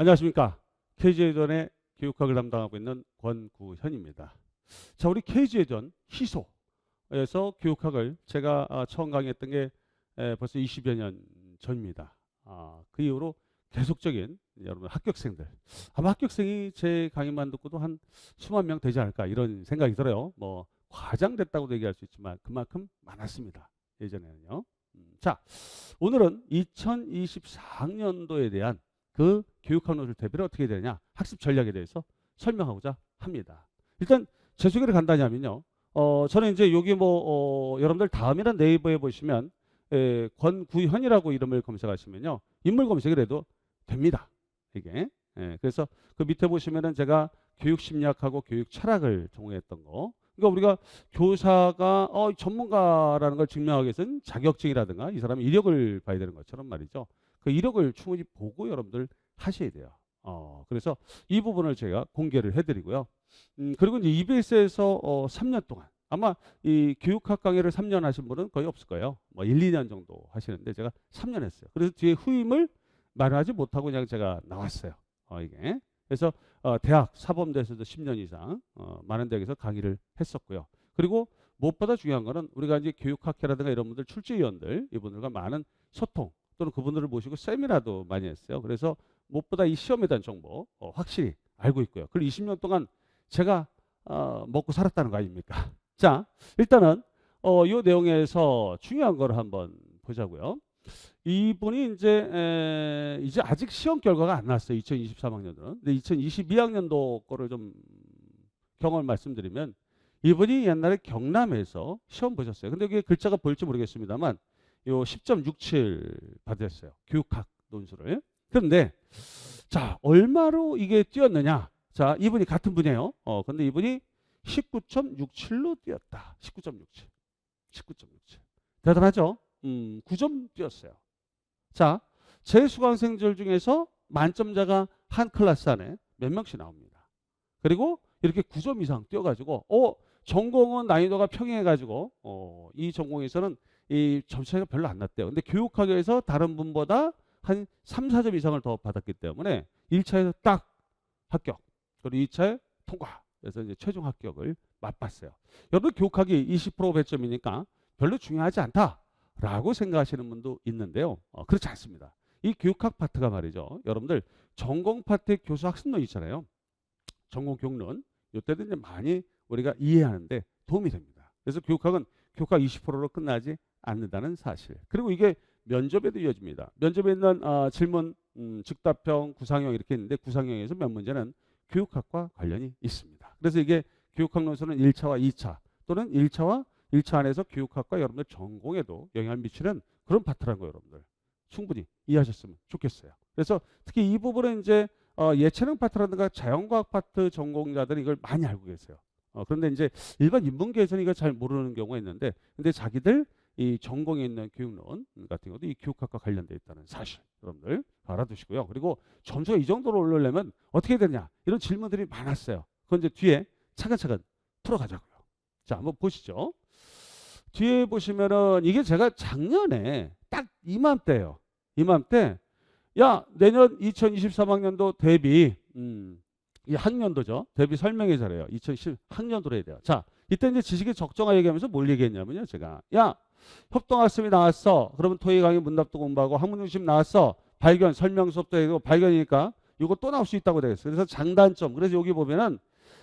안녕하십니까. KG예전의 교육학을 담당하고 있는 권구현입니다. 자, 우리 KG예전 희소에서 교육학을 제가 처음 강의했던 게 벌써 20여 년 전입니다. 그 이후로 계속적인 여러분 합격생들, 아마 합격생이 제 강의만 듣고도 한 수만 명 되지 않을까 이런 생각이 들어요. 뭐 과장됐다고도 얘기할 수 있지만 그만큼 많았습니다. 예전에는요. 자, 오늘은 2024학년도에 대한 그 교육학 노출 대비를 어떻게 해야 되느냐, 학습 전략에 대해서 설명하고자 합니다. 일단 제 소개를 간단히 하면요. 저는 이제 여기 여러분들 다음이란 네이버에 보시면 권구현이라고 이름을 검색하시면요. 인물 검색을 해도 됩니다. 이게. 그래서 그 밑에 보시면은 제가 교육 심리학하고 교육 철학을 전공했던 거. 그러니까 우리가 교사가 전문가라는 걸 증명하기 위해서는 자격증이라든가 이 사람의 이력을 봐야 되는 것처럼 말이죠. 그 이력을 충분히 보고 여러분들 하셔야 돼요. 그래서 이 부분을 제가 공개를 해드리고요. 그리고 이제 EBS에서 3년 동안 아마 이 교육학 강의를 3년 하신 분은 거의 없을 거예요. 뭐 1, 2년 정도 하시는데 제가 3년 했어요. 그래서 뒤에 후임을 마련하지 못하고 그냥 제가 나왔어요. 이게. 그래서 대학 사범대에서도 10년 이상 많은 대학에서 강의를 했었고요. 그리고 무엇보다 중요한 거는 우리가 이제 교육학회라든가 이런 분들 출제위원들 이분들과 많은 소통 또는 그분들을 모시고 세미나도 많이 했어요. 그래서 무엇보다 이 시험에 대한 정보 확실히 알고 있고요. 그리고 20년 동안 제가 먹고 살았다는 거 아닙니까? 자, 일단은 이 내용에서 중요한 걸 한번 보자고요. 이분이 이제 아직 시험 결과가 안 났어요. 2023학년도는. 근데 2022학년도 거를 좀 경험을 말씀드리면 이분이 옛날에 경남에서 시험 보셨어요. 근데 여기 글자가 보일지 모르겠습니다만 요 10.67 받으셨어요. 교육학 논술을. 그런데 자, 얼마로 이게 뛰었느냐? 자, 이분이 같은 분이에요. 근데 이분이 19.67로 뛰었다. 19.67. 19.67. 대단하죠? 9점 뛰었어요. 자, 제 수강생들 중에서 만점자가 한 클래스 안에 몇 명씩 나옵니다. 그리고 이렇게 9점 이상 뛰어가지고, 전공은 난이도가 평행해가지고, 이 전공에서는 이 점 차이가 별로 안 났대요. 근데 교육학에서 다른 분보다 한 3, 4점 이상을 더 받았기 때문에 1차에서 딱 합격. 그리고 2차에 통과. 그래서 이제 최종 합격을 맛봤어요. 여러분 교육학이 20% 배점이니까 별로 중요하지 않다라고 생각하시는 분도 있는데요. 그렇지 않습니다. 이 교육학 파트가 말이죠. 여러분들 전공 파트의 교수 학습론 있잖아요. 전공 교육론. 이때도 이제 많이 우리가 이해하는데 도움이 됩니다. 그래서 교육학은 교육학 20%로 끝나지 않는다는 사실. 그리고 이게 면접에도 이어집니다. 면접에 있는 질문, 즉답형, 구상형 이렇게 있는데 구상형에서 몇 문제는 교육학과 관련이 있습니다. 그래서 이게 교육학 논술은 1차와 2차 또는 1차와 1차 안에서 교육학과 여러분들 전공에도 영향을 미치는 그런 파트라는 거 여러분들 충분히 이해하셨으면 좋겠어요. 그래서 특히 이 부분은 이제 예체능 파트라든가 자연과학 파트 전공자들이 이걸 많이 알고 계세요. 그런데 이제 일반 인문계에서는 이걸 잘 모르는 경우가 있는데 근데 자기들 이 전공에 있는 교육론 같은 것도 이 교육학과 관련되어 있다는 사실 여러분들 알아두시고요. 그리고 점수가 이 정도로 올리려면 어떻게 되냐 이런 질문들이 많았어요. 그건 이제 뒤에 차근차근 풀어가자고요. 자, 한번 보시죠. 뒤에 보시면은 이게 제가 작년에 딱 이맘때예요. 이맘때 야 내년 2023학년도 대비 이 학년도죠. 대비 설명회 잘해요. 2010 학년도로 해야 돼요. 자, 이때 이제 지식의 적정화 얘기하면서 뭘 얘기했냐면요. 제가 야 협동학습이 나왔어. 그러면 토익 강의 문답도 공부하고 학문 중심 나왔어. 발견 설명 수업도 해고 발견이니까 이거 또 나올 수 있다고 되겠어요. 그래서 장단점. 그래서 여기 보면은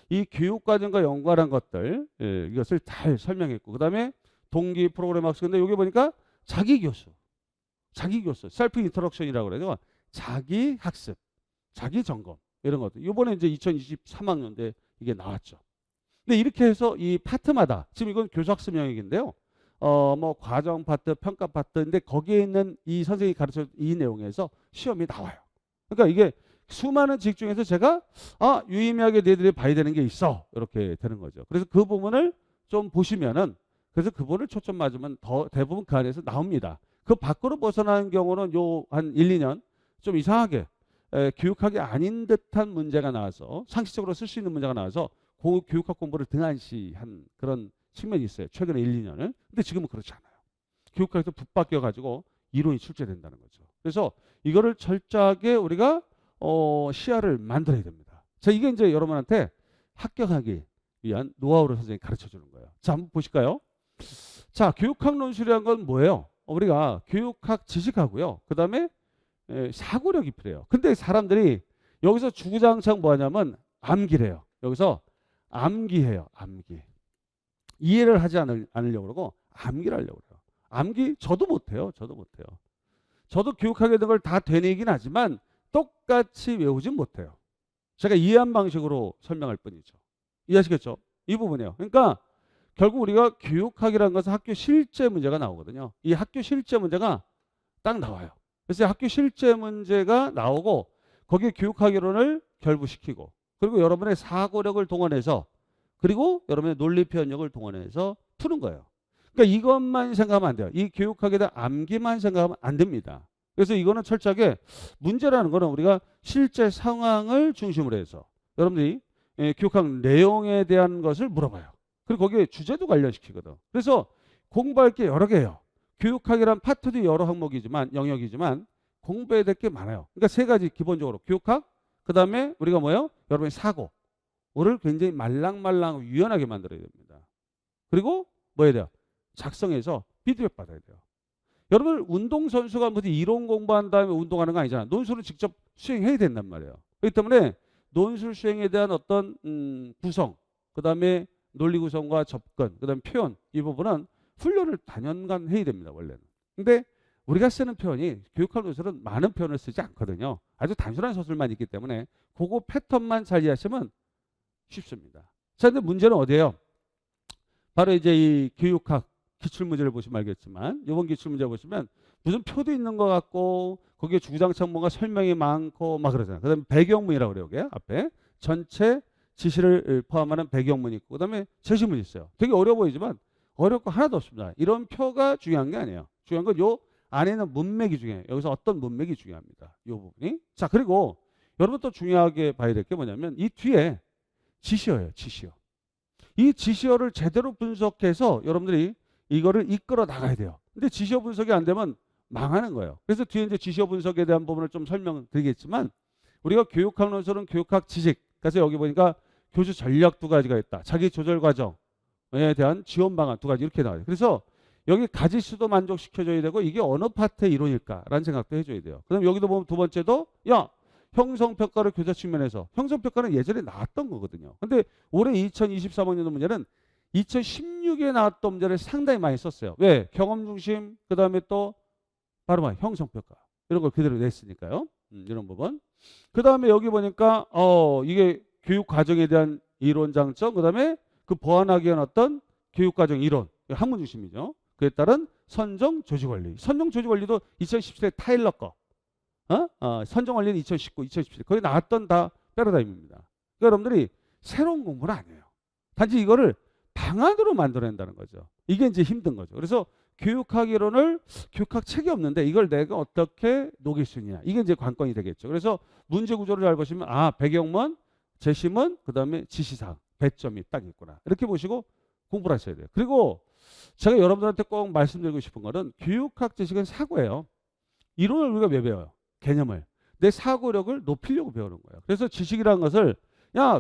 이 교육과정과 연관한 것들 이것을 잘 설명했고 그다음에 동기 프로그램 학습. 근데 여기 보니까 자기 교수 셀프 인터럭션이라고 그래요. 자기 학습, 자기 점검 이런 것들. 이번에 이제 2023학년도에 이게 나왔죠. 근데 이렇게 해서 이 파트마다 지금 이건 교수 학습 영역인데요. 뭐 과정 파트, 평가 파트인데 거기에 있는 이 선생님이 가르쳐 이 내용에서 시험이 나와요. 그러니까 이게 수많은 직 중에서 제가 유의미하게 너희들이 봐야 되는 게 있어 이렇게 되는 거죠. 그래서 그 부분을 좀 보시면은 그래서 그 부분을 초점 맞으면 더 대부분 그 안에서 나옵니다. 그 밖으로 벗어나는 경우는 요 한 1, 2년 좀 이상하게 교육학이 아닌 듯한 문제가 나와서 상식적으로 쓸 수 있는 문제가 나와서 교육학 공부를 등한시한 그런 측면이 있어요. 최근에 1, 2년을. 근데 지금은 그렇지 않아요. 교육학에서 붙바뀌어 가지고 이론이 출제된다는 거죠. 그래서 이거를 철저하게 우리가 시야를 만들어야 됩니다. 자, 이게 이제 여러분한테 합격하기 위한 노하우를 선생님이 가르쳐 주는 거예요. 자, 한번 보실까요? 자, 교육학 논술이란 건 뭐예요? 우리가 교육학 지식하고요. 그 다음에 사고력이 필요해요. 근데 사람들이 여기서 주구장창 뭐 하냐면 암기래요. 여기서 암기해요. 암기. 이해를 하지 않으려고 그러고 암기를 하려고 그래요. 암기 저도 못해요. 저도 못해요. 저도 교육하게 된 걸 다 되뇌긴 하지만 똑같이 외우진 못해요. 제가 이해한 방식으로 설명할 뿐이죠. 이해하시겠죠? 이 부분이에요. 그러니까 결국 우리가 교육학이라는 것은 학교 실제 문제가 나오거든요. 이 학교 실제 문제가 딱 나와요. 그래서 학교 실제 문제가 나오고 거기에 교육학 이론을 결부시키고 그리고 여러분의 사고력을 동원해서 그리고 여러분의 논리 표현력을 동원해서 푸는 거예요. 그러니까 이것만 생각하면 안 돼요. 이 교육학에 대한 암기만 생각하면 안 됩니다. 그래서 이거는 철저하게 문제라는 거는 우리가 실제 상황을 중심으로 해서 여러분들이 교육학 내용에 대한 것을 물어봐요. 그리고 거기에 주제도 관련시키거든. 그래서 공부할 게 여러 개예요. 교육학이란 파트도 여러 항목이지만 영역이지만 공부해야 될 게 많아요. 그러니까 세 가지 기본적으로 교육학, 그 다음에 우리가 뭐예요? 여러분의 사고를 굉장히 말랑말랑 유연하게 만들어야 됩니다. 그리고 뭐 해야 돼요? 작성해서 피드백 받아야 돼요. 여러분 운동선수가 무슨 이론 공부한 다음에 운동하는 거 아니잖아. 논술을 직접 수행해야 된단 말이에요. 그렇기 때문에 논술 수행에 대한 어떤 구성, 그 다음에 논리 구성과 접근, 그 다음에 표현 이 부분은 훈련을 단연간 해야 됩니다. 원래는. 근데 우리가 쓰는 표현이 교육학 논술은 많은 표현을 쓰지 않거든요. 아주 단순한 서술만 있기 때문에 그거 패턴만 잘 이해하시면 쉽습니다. 자, 근데 문제는 어디예요? 바로 이제 이 교육학 기출문제를 보시면 알겠지만 이번 기출문제 보시면 무슨 표도 있는 것 같고 거기에 주구장창 뭔가 설명이 많고 막 그러잖아요. 그 다음에 배경문이라고 그래요. 여기 앞에 전체 지시를 포함하는 배경문이 있고 그 다음에 제시문이 있어요. 되게 어려워 보이지만 어려울 거 하나도 없습니다. 이런 표가 중요한 게 아니에요. 중요한 건 요 안에 있는 문맥이 중요해요. 여기서 어떤 문맥이 중요합니다. 이 부분이. 자, 그리고 여러분 또 중요하게 봐야 될 게 뭐냐면 이 뒤에 지시어예요. 지시어. 이 지시어를 제대로 분석해서 여러분들이 이거를 이끌어 나가야 돼요. 근데 지시어 분석이 안 되면 망하는 거예요. 그래서 뒤에 이제 지시어 분석에 대한 부분을 좀 설명드리겠지만 우리가 교육학 논술은 교육학 지식. 그래서 여기 보니까 교수 전략 두 가지가 있다. 자기 조절 과정에 대한 지원 방안 두 가지 이렇게 나와요. 그래서 여기 가지수도 만족시켜줘야 되고 이게 어느 파트의 이론일까라는 생각도 해줘야 돼요. 그럼 여기도 보면 두 번째도 형성평가를 교사 측면에서 형성평가는 예전에 나왔던 거거든요. 근데 올해 2023학년도 문제는 2016에 나왔던 문제를 상당히 많이 썼어요. 왜? 경험 중심, 그 다음에 또 바로 형성평가 이런 걸 그대로 냈으니까요. 이런 부분. 그 다음에 여기 보니까 이게 교육 과정에 대한 이론 장점, 그 다음에 그 보완하기 위한 어떤 교육 과정 이론, 학문 중심이죠. 그에 따른 선정 조직 원리. 선정 조직 원리도 2017년 타일러 거. 선정 원리는 2019, 2017. 거기 나왔던 다 패러다임입니다. 그러니까 여러분들이 새로운 공부는 아니에요. 단지 이거를 방안으로 만들어낸다는 거죠. 이게 이제 힘든 거죠. 그래서 교육학 이론을 교육학 책이 없는데 이걸 내가 어떻게 녹일 수 있냐. 이게 이제 관건이 되겠죠. 그래서 문제 구조를 잘 보시면 배경문, 제시문, 그 다음에 지시사항, 배점이 딱 있구나. 이렇게 보시고 공부를 하셔야 돼요. 그리고 제가 여러분들한테 꼭 말씀드리고 싶은 거는 교육학 지식은 사고예요. 이론을 우리가 왜 배워요? 개념을. 내 사고력을 높이려고 배우는 거예요. 그래서 지식이라는 것을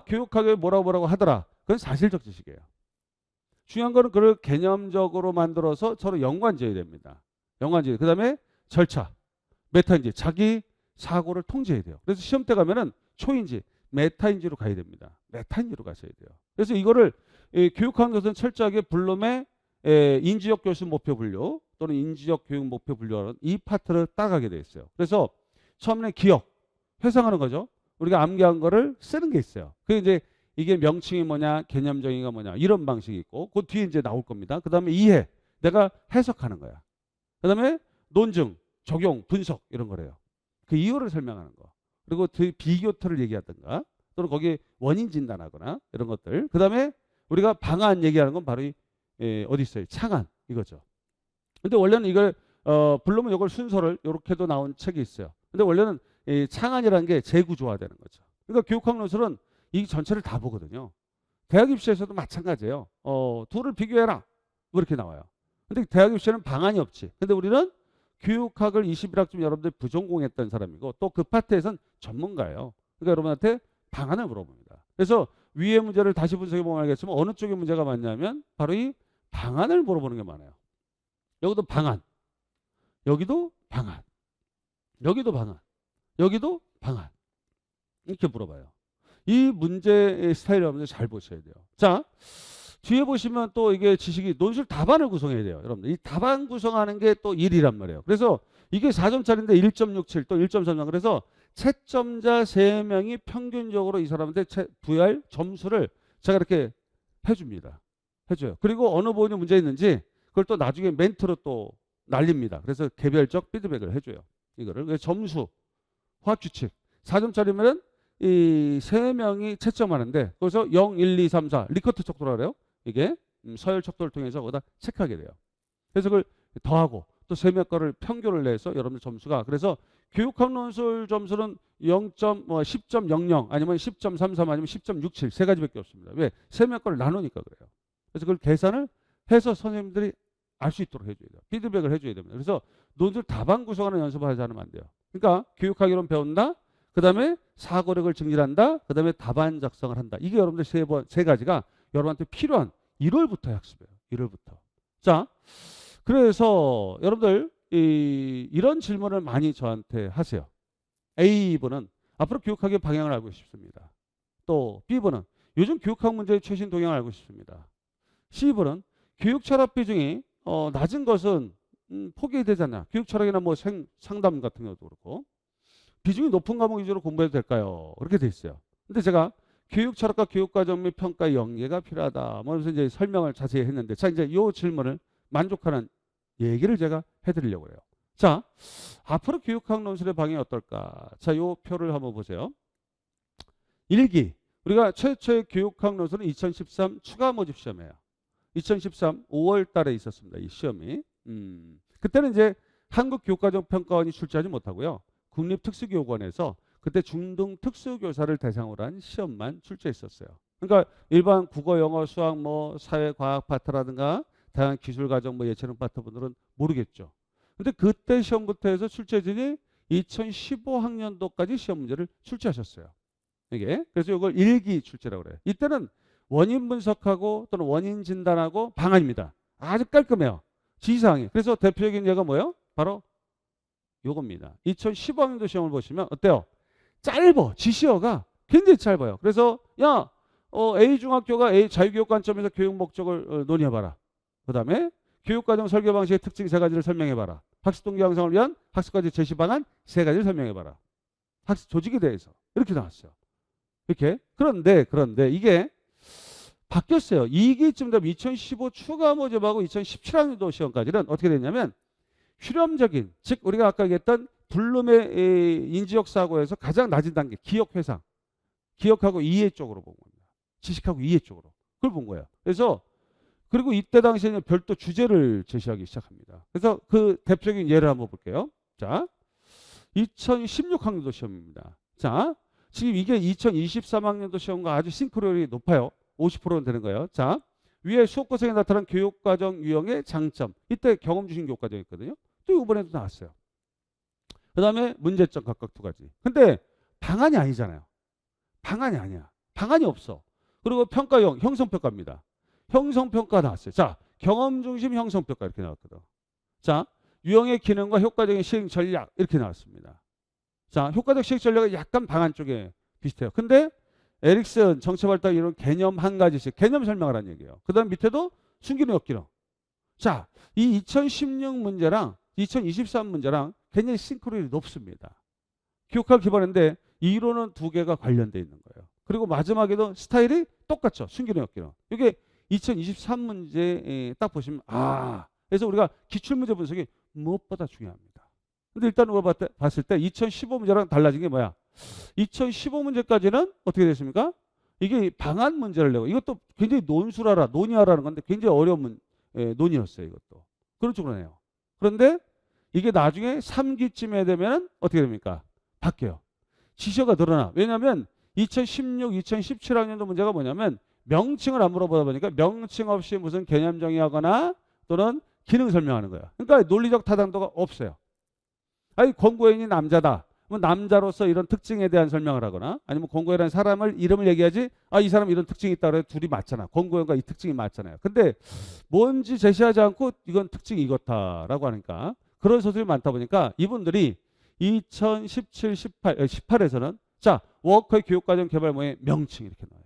교육학에 뭐라고 하더라. 그건 사실적 지식이에요. 중요한 거는 그걸 개념적으로 만들어서 서로 연관지어야 됩니다. 연관지어. 그 다음에 절차, 메타인지, 자기 사고를 통제해야 돼요. 그래서 시험 때 가면은 초인지, 메타인지로 가야 됩니다. 메타인지로 가셔야 돼요. 그래서 이거를 교육하는 것은 철저하게 블룸의 인지적 교수 목표 분류 또는 인지적 교육 목표 분류하는 이 파트를 따라가게 돼 있어요. 그래서 처음에 기억, 회상하는 거죠. 우리가 암기한 거를 쓰는 게 있어요. 그게 이제 이게 명칭이 뭐냐, 개념정의가 뭐냐 이런 방식이 있고 그 뒤에 이제 나올 겁니다. 그 다음에 이해, 내가 해석하는 거야. 그 다음에 논증, 적용, 분석 이런 거래요. 그 이유를 설명하는 거. 그리고 그 비교틀을 얘기하든가 또는 거기에 원인 진단하거나 이런 것들. 그 다음에 우리가 방안 얘기하는 건 바로 어디 있어요? 창안 이거죠. 근데 원래는 이걸 블룸은 이걸 순서를 이렇게도 나온 책이 있어요. 근데 원래는 창안이라는 게 재구조화되는 거죠. 그러니까 교육학 논술은 이 전체를 다 보거든요. 대학 입시에서도 마찬가지예요. 둘을 비교해라. 뭐 이렇게 나와요. 근데 대학 입시에는 방안이 없지. 근데 우리는 교육학을 21학점 여러분들 부전공했던 사람이고 또 그 파트에선 전문가예요. 그러니까 여러분한테 방안을 물어봅니다. 그래서 위의 문제를 다시 분석해 보면 알겠지만 어느 쪽에 문제가 많냐면 바로 이 방안을 물어보는 게 많아요. 여기도 방안, 여기도 방안, 여기도 방안, 여기도 방안 이렇게 물어봐요. 이 문제의 스타일을 여러분들 잘 보셔야 돼요. 자, 뒤에 보시면 또 이게 지식이 논술 답안을 구성해야 돼요. 여러분들 이 답안 구성하는 게 또 일이란 말이에요. 그래서 이게 4점짜리인데 1.67 또 1.3점 그래서 채점자 3명이 평균적으로 이 사람한테 부여할 점수를 제가 이렇게 해줍니다. 해줘요. 그리고 어느 부분이 문제 있는지 그걸 또 나중에 멘트로 또 날립니다. 그래서 개별적 피드백을 해줘요. 이거를 점수, 화학규칙 4점짜리면 이 3명이 채점하는데 거기서 0, 1, 2, 3, 4 리커트 척도라 그래요. 이게 서열 척도를 통해서 거기다 체크하게 돼요. 그래서 그걸 더하고 또 3명 거를 평균을 내서 여러분들 점수가 그래서 교육학 논술 점수는 10.00 아니면 10.33 아니면 10.67 세 가지밖에 없습니다. 왜? 3명 거를 나누니까 그래요. 그래서 그걸 계산을 해서 선생님들이 알 수 있도록 해줘야 돼요. 피드백을 해줘야 됩니다. 그래서 논술 답안 구성하는 연습을 하지 않으면 안 돼요. 그러니까 교육학 이론 배운다. 그 다음에 사고력을 증진한다. 그 다음에 답안 작성을 한다. 이게 여러분들 세 가지가 여러분한테 필요한 1월부터 학습이에요. 1월부터. 자, 그래서 여러분들 이런 질문을 많이 저한테 하세요. A번은 앞으로 교육학의 방향을 알고 싶습니다. 또 B번은 요즘 교육학 문제의 최신 동향을 알고 싶습니다. C번은 교육 철학 비중이 낮은 것은 포기되잖아. 교육 철학이나 뭐 상담 같은 경우도 그렇고 비중이 높은 과목 위주로 공부해도 될까요? 그렇게 돼 있어요. 근데 제가 교육 철학과 교육 과정 및 평가의 연계가 필요하다. 뭐 그래서 이제 설명을 자세히 했는데 자 이제 이 질문을 만족하는 얘기를 제가 해드리려고 해요. 자, 앞으로 교육학 논술의 방향이 어떨까? 자, 이 표를 한번 보세요. 1기 우리가 최초의 교육학 논술은 2013 추가 모집 시험이에요. 2013 5월 달에 있었습니다. 이 시험이. 그때는 이제 한국교육과정평가원이 출제하지 못하고요. 국립특수교육원에서 그때 중등 특수교사를 대상으로 한 시험만 출제했었어요. 그러니까 일반 국어, 영어, 수학, 뭐 사회, 과학 파트라든가 다양한 기술과정, 뭐 예체능 파트 분들은 모르겠죠. 근데 그때 시험부터 해서 출제진이 2015학년도까지 시험 문제를 출제하셨어요. 이게 그래서 이걸 1기 출제라고 그래요. 이때는 원인 분석하고 또는 원인 진단하고 방안입니다. 아주 깔끔해요. 지시사항이. 그래서 대표적인 예가 뭐예요? 바로 요겁니다. 2015학년도 시험을 보시면 어때요? 짧어. 지시어가 굉장히 짧아요. 그래서 야, A 중학교가 A 자유교육 관점에서 교육 목적을 논의해봐라. 그 다음에 교육과정 설계 방식의 특징 3가지를 설명해봐라. 학습 동기 향상을 위한 학습과제 제시 방안 3가지를 설명해봐라. 학습 조직에 대해서 이렇게 나왔어요. 이렇게. 그런데 이게 바뀌었어요. 2기쯤 되면 2015 추가 모집하고 2017학년도 시험까지는 어떻게 됐냐면 실험적인, 즉 우리가 아까 얘기했던 블룸의 인지적 사고에서 가장 낮은 단계 기억 회상, 기억하고 이해 쪽으로 본 겁니다. 지식하고 이해 쪽으로 그걸 본 거예요. 그래서 그리고 이때 당시에는 별도 주제를 제시하기 시작합니다. 그래서 그 대표적인 예를 한번 볼게요. 자, 2016학년도 시험입니다. 자, 지금 이게 2023학년도 시험과 아주 싱크로율이 높아요. 50%는 되는 거예요. 자, 위에 수업 과정에 나타난 교육과정 유형의 장점. 이때 경험 주신 교육과정이었거든요. 또 이번에도 나왔어요. 그 다음에 문제점 각각 2가지. 근데 방안이 아니잖아요. 방안이 아니야. 방안이 없어. 그리고 평가형, 형성평가입니다. 형성평가 나왔어요. 자, 경험 중심 형성평가 이렇게 나왔거든. 자, 유형의 기능과 효과적인 시행 전략 이렇게 나왔습니다. 자, 효과적 시행 전략은 약간 방안 쪽에 비슷해요. 근데 에릭슨, 정체발달 이런 개념 한 가지씩 개념 설명을 한 얘기예요. 그 다음 밑에도 순기능, 역기능. 자, 이 2016 문제랑 2023 문제랑 굉장히 싱크로율이 높습니다. 교육학 기반인데 이론은 2개가 관련되어 있는 거예요. 그리고 마지막에도 스타일이 똑같죠. 순기능, 역기능. 이게 2023 문제에 딱 보시면 그래서 우리가 기출문제 분석이 무엇보다 중요합니다. 근데 일단 우리가 봤을 때 2015 문제랑 달라진 게 뭐야? 2015 문제까지는 어떻게 됐습니까? 이게 방안 문제를 내고 이것도 굉장히 논의하라는 건데 굉장히 어려운 논의였어요. 이것도. 그런 쪽으로 해요. 그런데 이게 나중에 3기쯤에 되면 어떻게 됩니까? 바뀌어요. 지시어가 늘어나. 왜냐하면 2016, 2017학년도 문제가 뭐냐면 명칭을 안 물어보다 보니까 명칭 없이 무슨 개념 정의하거나 또는 기능 설명하는 거야. 그러니까 논리적 타당도가 없어요. 아니 권고현이 남자다. 뭐 남자로서 이런 특징에 대한 설명을 하거나 아니면 권고현이라는 사람을 이름을 얘기하지 아 이 사람 이런 특징이 있다 그래 둘이 맞잖아. 권고현과 이 특징이 맞잖아요. 근데 뭔지 제시하지 않고 이건 특징이 이렇다라고 하니까 그런 소설이 많다 보니까 이분들이 2017, 18에서는 자 워커의 교육과정 개발 모의 명칭 이렇게 나와요.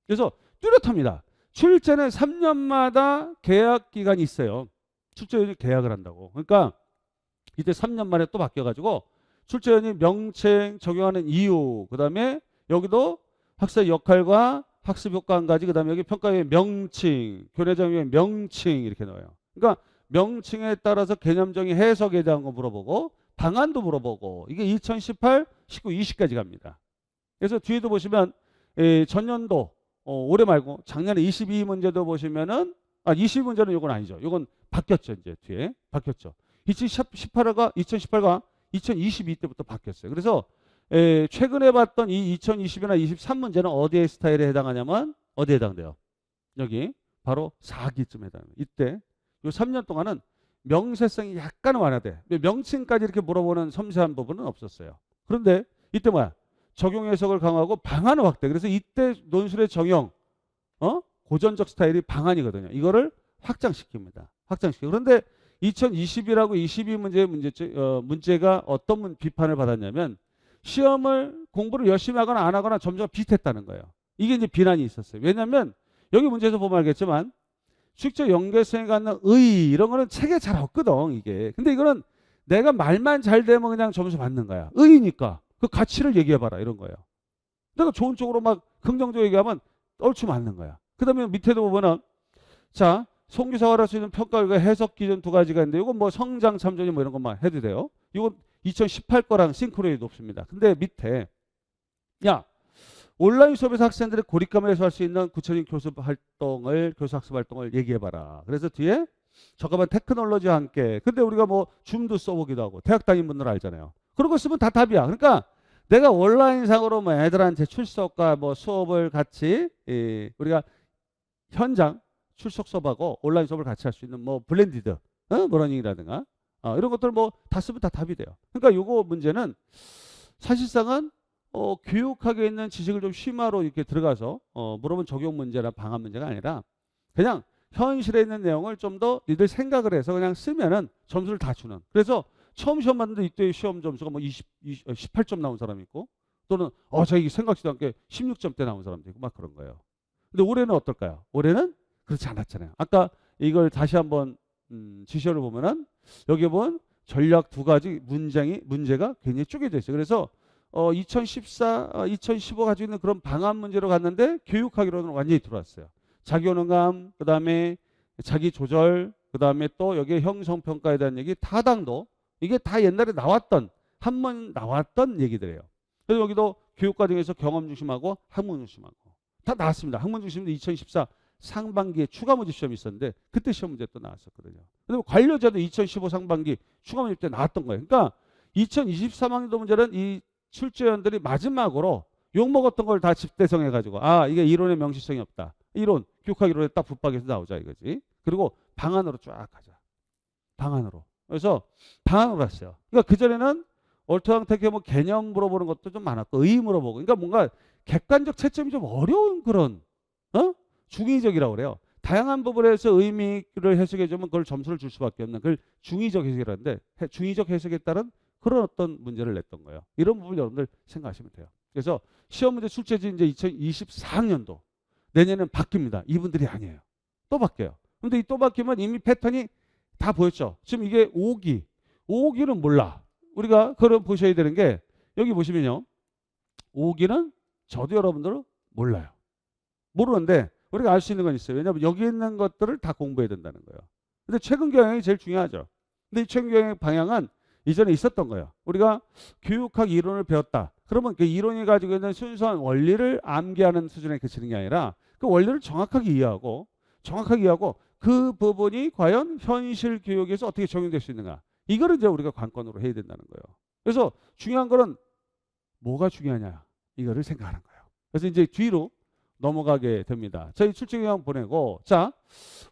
그래서 뚜렷합니다. 출제는 3년마다 계약 기간이 있어요. 출제위원이 계약을 한다고. 그러니까 이때 3년 만에 또 바뀌어가지고 출제위원이 명칭 적용하는 이유, 그 다음에 여기도 학생 역할과 학습 효과 한 가지, 그 다음에 여기 평가의 명칭, 교내정의 명칭 이렇게 나와요. 그러니까 명칭에 따라서 개념적인 해석에 대한 거 물어보고 방안도 물어보고 이게 2018, 19, 20까지 갑니다. 그래서 뒤에도 보시면 전년도 올해 말고 작년에 22문제도 보시면은 22문제는 이건 아니죠. 이건 바뀌었죠. 이제 뒤에 바뀌었죠. 2018과 2022 때부터 바뀌었어요. 그래서 최근에 봤던 이 2020이나 23문제는 어디에 스타일에 해당하냐면 어디에 해당돼요? 여기 바로 4기쯤에 해당해요. 이때 이 3년 동안은 명세성이 약간 완화돼. 명칭까지 이렇게 물어보는 섬세한 부분은 없었어요. 그런데 이때 뭐야? 적용 해석을 강화하고 방안을 확대. 그래서 이때 논술의 정형, 고전적 스타일이 방안이거든요. 이거를 확장시킵니다. 확장시키고. 그런데 2020이라고 22문제의 문제가 어떤 비판을 받았냐면 시험을 공부를 열심히 하거나 안 하거나 점점 비슷했다는 거예요. 이게 이제 비난이 있었어요. 왜냐하면 여기 문제에서 보면 알겠지만 수익적 연계성이 갖는 의 이런 거는 책에 잘 없거든 이게. 근데 이거는 내가 말만 잘 되면 그냥 점수 받는 거야. 의니까 그 가치를 얘기해봐라 이런 거예요. 내가 좋은 쪽으로 막 긍정적으로 얘기하면 얼추 맞는 거야. 그 다음에 밑에도 보면은 자 송기사가 할 수 있는 평가과 해석 기준 두 가지가 있는데 이건 뭐 성장 참전이 뭐 이런 것만 해도 돼요. 이건 2018 거랑 싱크로율이 높습니다. 근데 밑에 야 온라인 수업에서 학생들의 고립감을 해소할 수 있는 구체적인 교수 학습 활동을 얘기해봐라. 그래서 뒤에 적합한 테크놀로지와 함께. 근데 우리가 뭐 줌도 써보기도 하고 대학 다닌 분들 알잖아요. 그런 거 쓰면 다 답이야. 그러니까 내가 온라인상으로 뭐 애들한테 출석과 뭐 수업을 같이 우리가 현장 출석 수업하고 온라인 수업을 같이 할 수 있는 뭐 블렌디드 러닝이라든가 이런 것들 뭐 다 쓰면 다 답이 돼요. 그러니까 요거 문제는 사실상은 교육학에 있는 지식을 좀 심화로 이렇게 들어가서 물어본 적용 문제나 방안 문제가 아니라 그냥 현실에 있는 내용을 좀 더 니들 생각을 해서 그냥 쓰면은 점수를 다 주는. 그래서 처음 시험 봤는데 이때 시험 점수가 뭐 18점 나온 사람이 있고 또는 자기 생각지도 않게 16점대 나온 사람도 있고 막 그런 거예요. 근데 올해는 어떨까요? 올해는 그렇지 않았잖아요. 아까 이걸 다시 한번 지시를 보면은 여기 보면 전략 두 가지 문제가 굉장히 쪼개져 있어요. 그래서 2014, 2015 가지고 있는 그런 방안 문제로 갔는데 교육하기로는 완전히 들어왔어요. 자기효능감, 그 다음에 자기 조절, 그 다음에 또 여기에 형성평가에 대한 얘기, 타당도 이게 다 옛날에 나왔던 한 번 나왔던 얘기들이에요. 그래서 여기도 교육과정에서 경험 중심하고 학문 중심하고 다 나왔습니다. 학문 중심도 2014 상반기에 추가 모집 시험이 있었는데 그때 시험 문제 또 나왔었거든요. 그리고 관료자도 2015 상반기 추가 모집 때 나왔던 거예요. 그러니까 2023학년도 문제는 이 출제위원들이 마지막으로 욕먹었던 걸 다 집대성해가지고 이게 이론의 명시성이 없다. 이론, 교육학 이론에 딱 붙박이해서 나오자 이거지. 그리고 방안으로 쫙 가자. 방안으로. 그래서 방안으로 갔어요. 그러니까 그전에는 얼토당토하게 뭐 개념 물어보는 것도 좀 많았고 의 물어보고 그러니까 뭔가 객관적 채점이 좀 어려운 그런 중의적이라고 그래요. 다양한 부분에서 의미를 해석해주면 그걸 점수를 줄 수밖에 없는 그걸 중의적 해석이라는데 중의적 해석에 따른 그런 어떤 문제를 냈던 거예요. 이런 부분 여러분들 생각하시면 돼요. 그래서 시험 문제 출제지 이제 2024학년도 내년에는 바뀝니다. 이분들이 아니에요. 또 바뀌어요. 근데 이 또 바뀌면 이미 패턴이 다 보였죠. 지금 이게 5기. 5기는 몰라. 우리가 그럼 보셔야 되는 게 여기 보시면요. 5기는 저도 여러분들은 몰라요. 모르는데 우리가 알 수 있는 건 있어요. 왜냐하면 여기 있는 것들을 다 공부해야 된다는 거예요. 근데 최근 경영이 제일 중요하죠. 근데 이 최근 경영 방향은 이전에 있었던 거예요. 우리가 교육학 이론을 배웠다. 그러면 그 이론이 가지고 있는 순수한 원리를 암기하는 수준에 그치는 게 아니라 그 원리를 정확하게 이해하고 그 부분이 과연 현실 교육에서 어떻게 적용될 수 있는가. 이거를 이제 우리가 관건으로 해야 된다는 거예요. 그래서 중요한 거는 뭐가 중요하냐. 이거를 생각하는 거예요. 그래서 이제 뒤로 넘어가게 됩니다. 저희 출제 경향 보내고